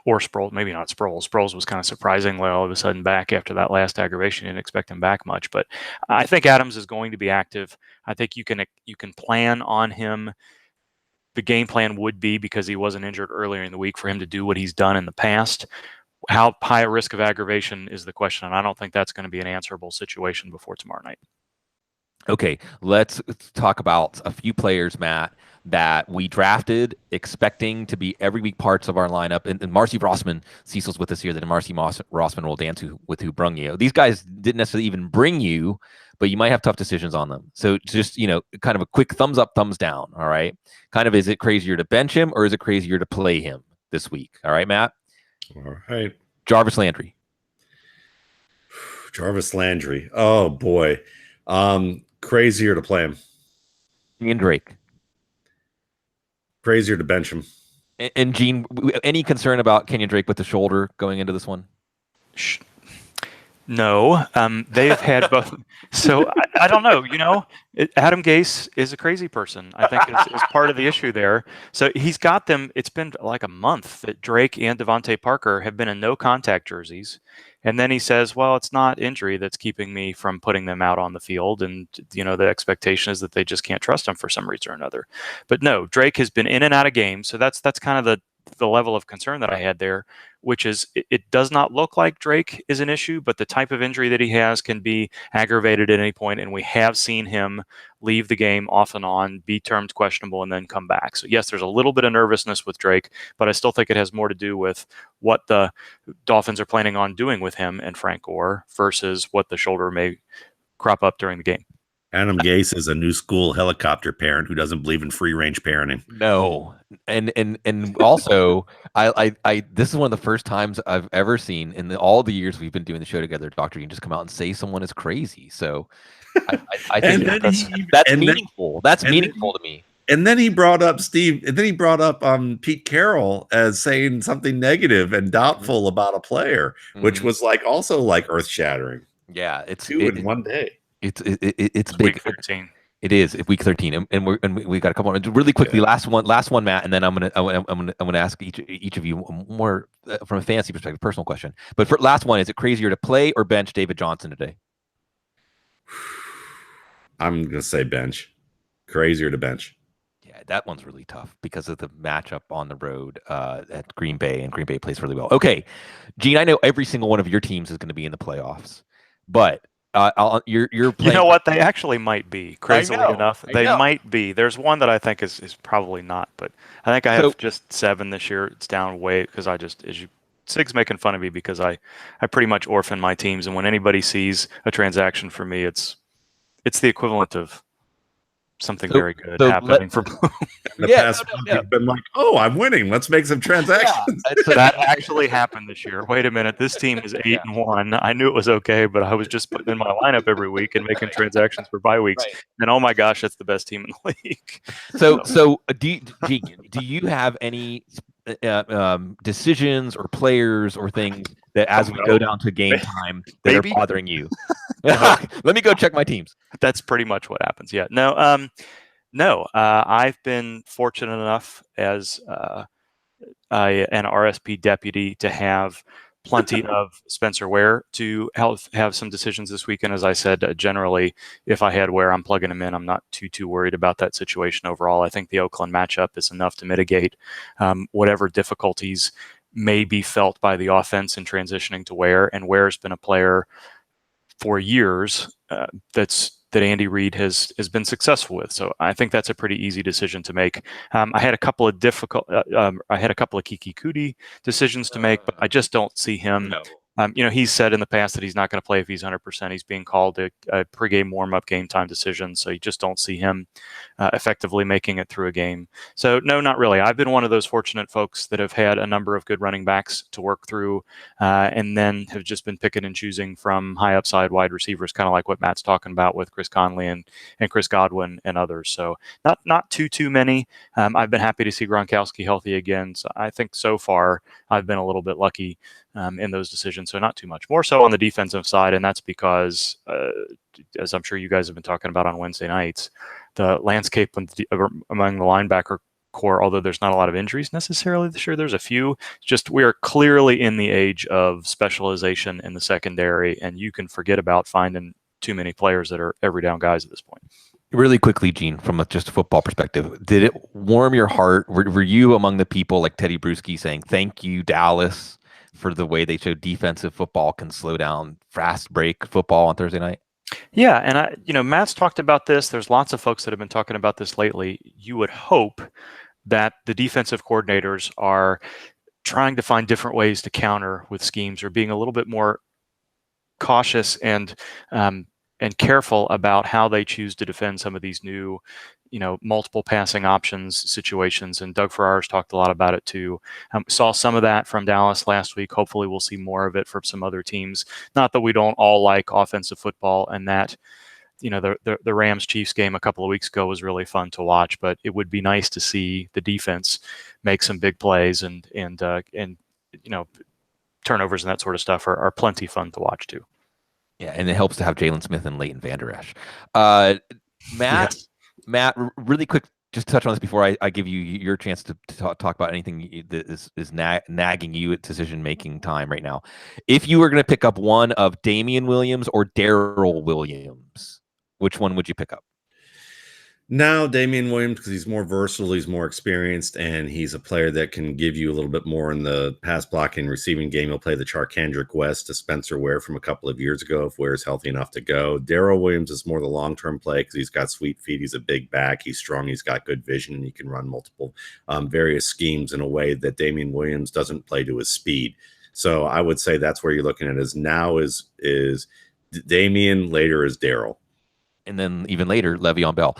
or Sproles, maybe not Sproles. Sproles was kind of surprisingly all of a sudden back after that last aggravation. Didn't expect him back much, but I think Adams is going to be active. I think you can plan on him. The game plan would be, because he wasn't injured earlier in the week, for him to do what he's done in the past. How high a risk of aggravation is the question, and I don't think that's going to be an answerable situation before tomorrow night. Okay, let's talk about a few players, Matt, that we drafted expecting to be every week parts of our lineup. And Marcy Rossman, Cecil's with us here, that Marcy Rossman will dance with who brung you. These guys didn't necessarily even bring you, but you might have tough decisions on them. So just, kind of a quick thumbs up, thumbs down, all right? Kind of, is it crazier to bench him or is it crazier to play him this week? All right, Matt? All right. Jarvis Landry. Jarvis Landry. Oh, boy. Crazier to play him. Ian Drake. Crazier to bench him. And Gene, any concern about Kenyon Drake with the shoulder going into this one? No, they've had both. So I don't know. Adam Gase is a crazy person. I think is part of the issue there. So he's got them. It's been like a month that Drake and Devontae Parker have been in no contact jerseys. And then he says, well, it's not injury that's keeping me from putting them out on the field. And, the expectation is that they just can't trust him for some reason or another. But no, Drake has been in and out of games. So that's kind of the level of concern that I had there, which is it does not look like Drake is an issue, but the type of injury that he has can be aggravated at any point. And we have seen him leave the game off and on, be termed questionable, and then come back. So yes, there's a little bit of nervousness with Drake, but I still think it has more to do with what the Dolphins are planning on doing with him and Frank Gore versus what the shoulder may crop up during the game. Adam Gase is a new school helicopter parent who doesn't believe in free range parenting. No, and also, I this is one of the first times I've ever seen in all the years we've been doing the show together, Dr. Dean just come out and say someone is crazy. So I think And then that's and then- meaningful. That's and then meaningful to me. And then he brought up Pete Carroll as saying something negative and doubtful about a player, which was also like earth shattering. Yeah, it's two in one day. It's big. Week 13. It is week 13, and we got a couple more. Really quickly, last one, Matt, and then I'm gonna ask each of you more from a fantasy perspective, personal question. But for last one, is it crazier to play or bench David Johnson today? I'm gonna say bench. Crazier to bench. Yeah, that one's really tough because of the matchup on the road at Green Bay, and Green Bay plays really well. Okay, Gene, I know every single one of your teams is going to be in the playoffs, but you're playing. You know what? They actually might be. Crazily enough, they might be. There's one that I think is probably not, but I think I have just 7 this year. It's down way because Sig's making fun of me because I pretty much orphan my teams, and when anybody sees a transaction for me, it's the equivalent of something very good happening for Bloom. In the past month, you've been like, "Oh, I'm winning. Let's make some transactions." Yeah, that actually happened this year. Wait a minute, this team is 8-1. I knew it was okay, but I was just putting in my lineup every week and making transactions for bye weeks. And oh my gosh, that's the best team in the league. So do you have any decisions or players or things that as we go down to game time that are bothering you? Let me go check my teams. That's pretty much what happens. Yeah. No. I've been fortunate enough as an RSP deputy to have plenty of Spencer Ware to have some decisions this weekend. As I said, generally, if I had Ware, I'm plugging him in. I'm not too worried about that situation overall. I think the Oakland matchup is enough to mitigate whatever difficulties may be felt by the offense in transitioning to Ware. And Ware's been a player for years that Andy Reid has been successful with. So I think that's a pretty easy decision to make. I had a couple of Kiki Kuti decisions to make, but I just don't see him. No. He's said in the past that he's not going to play if he's 100%. He's being called a pregame warm-up game time decision, so you just don't see him effectively making it through a game. So no, not really. I've been one of those fortunate folks that have had a number of good running backs to work through, and then have just been picking and choosing from high upside wide receivers, kind of like what Matt's talking about with Chris Conley and Chris Godwin and others. So not too many. I've been happy to see Gronkowski healthy again. So I think so far I've been a little bit lucky in those decisions. So not too much. More so on the defensive side, and that's because, as I'm sure you guys have been talking about on Wednesday nights, the landscape among the linebacker core, although there's not a lot of injuries necessarily this year, there's a few. Just we are clearly in the age of specialization in the secondary, and you can forget about finding too many players that are every down guys at this point. Really quickly, Gene, from just a football perspective, did it warm your heart? Were you among the people like Teddy Bruschi saying, "Thank you, Dallas, for the way they showed defensive football can slow down fast break football on Thursday night"? Yeah, and Matt's talked about this. There's lots of folks that have been talking about this lately. You would hope that the defensive coordinators are trying to find different ways to counter with schemes, or being a little bit more cautious and careful about how they choose to defend some of these new, multiple passing options situations. And Doug Farrar's talked a lot about it too. Saw some of that from Dallas last week. Hopefully we'll see more of it from some other teams. Not that we don't all like offensive football, and that, the Rams Chiefs game a couple of weeks ago was really fun to watch, but it would be nice to see the defense make some big plays, and turnovers and that sort of stuff are plenty fun to watch too. Yeah, and it helps to have Jalen Smith and Leighton Vander Esch. Matt, really quick, just touch on this before I give you your chance to talk about anything that is nagging you at decision-making time right now. If you were going to pick up one of Damian Williams or Darrell Williams, which one would you pick up? Now, Damian Williams, because he's more versatile, he's more experienced, and he's a player that can give you a little bit more in the pass blocking receiving game. He'll play the Charkandrick West to Spencer Ware from a couple of years ago, if Ware's healthy enough to go. Darrell Williams is more the long-term play because he's got sweet feet. He's a big back. He's strong. He's got good vision, and he can run multiple various schemes in a way that Damian Williams doesn't play to his speed. So I would say that's where you're looking at. Is now is Damian, later is Darrell. and then even later, Le'Veon Bell.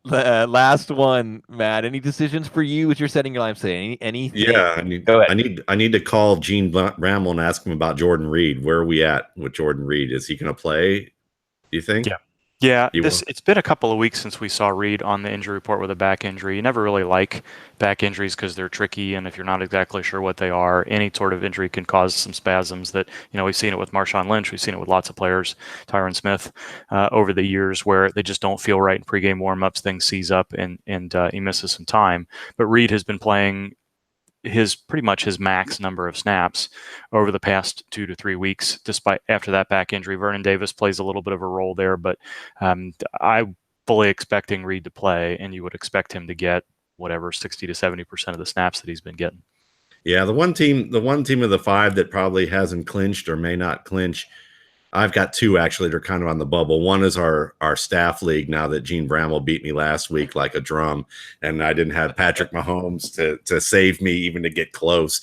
Last one, Matt. Any decisions for you as you're setting your line? Say anything? Yeah, Go ahead. I need to call Gene Bramwell and ask him about Jordan Reed. Where are we at with Jordan Reed? Is he going to play? Do you think? Yeah, it's been a couple of weeks since we saw Reed on the injury report with a back injury. You never really like back injuries because they're tricky, and if you're not exactly sure what they are, any sort of injury can cause some spasms. That we've seen it with Marshawn Lynch, we've seen it with lots of players, Tyron Smith, over the years, where they just don't feel right in pregame warmups. Things seize up, and he misses some time. But Reed has been playing pretty much his max number of snaps over the past 2 to 3 weeks, despite after that back injury. Vernon Davis plays a little bit of a role there, but I'm fully expecting Reed to play, and you would expect him to get whatever 60 to 70% of the snaps that he's been getting. Yeah, the one team of the 5 that probably hasn't clinched or may not clinch, I've got 2 actually that are kind of on the bubble. One is our staff league, now that Gene Bramwell beat me last week like a drum, and I didn't have Patrick Mahomes to save me even to get close.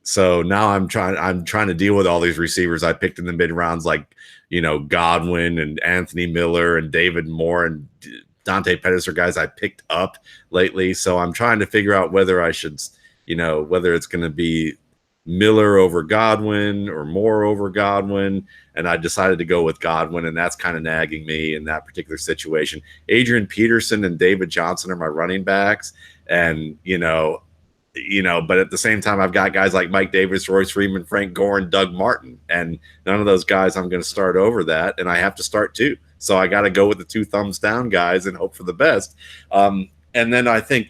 So now I'm trying to deal with all these receivers I picked in the mid rounds, like Godwin and Anthony Miller and David Moore and Dante Pettis are guys I picked up lately. So I'm trying to figure out whether I should, whether it's going to be Miller over Godwin or Moore over Godwin, and I decided to go with Godwin, and that's kind of nagging me in that particular situation. Adrian Peterson and David Johnson are my running backs, and but at the same time, I've got guys like Mike Davis, Royce Freeman, Frank Gore, and Doug Martin, and none of those guys I'm going to start over that, and I have to start 2. So I got to go with the 2 thumbs down guys and hope for the best. And then I think,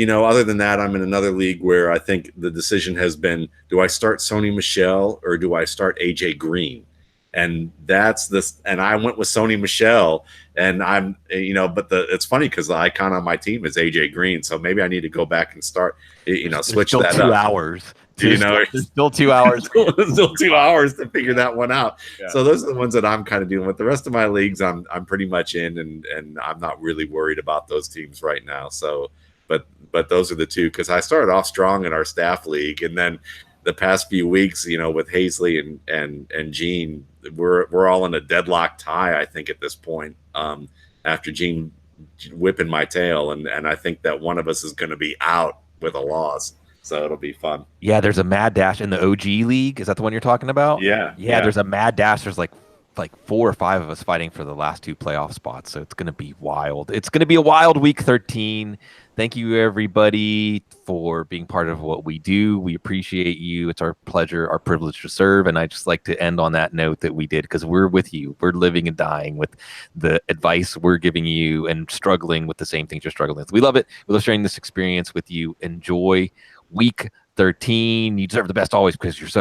other than that, I'm in another league where I think the decision has been, do I start Sony Michel or do I start AJ Green? And that's this. And I went with Sony Michel, and I'm, but it's funny because the icon on my team is AJ Green. So maybe I need to go back and start, switch that up. 2 hours. There's still 2 hours. Still 2 hours to figure that one out. Yeah. So those are the ones that I'm kind of dealing with. The rest of my leagues, I'm pretty much in, and I'm not really worried about those teams right now. So, but those are the 2, because I started off strong in our staff league, and then the past few weeks, with Hazley and Gene, we're all in a deadlock tie, I think, at this point. After Gene whipping my tail, and I think that one of us is going to be out with a loss. So it'll be fun. Yeah, there's a mad dash in the OG league. Is that the one you're talking about? Yeah. There's a mad dash. There's like 4 or 5 of us fighting for the last 2 playoff spots. So it's going to be wild. It's going to be a wild week 13. Thank you, everybody, for being part of what we do. We appreciate you. It's our pleasure, our privilege to serve. And I just like to end on that note that we did, because we're with you. We're living and dying with the advice we're giving you and struggling with the same things you're struggling with. We love it. We love sharing this experience with you. Enjoy week 13. You deserve the best always, because you're so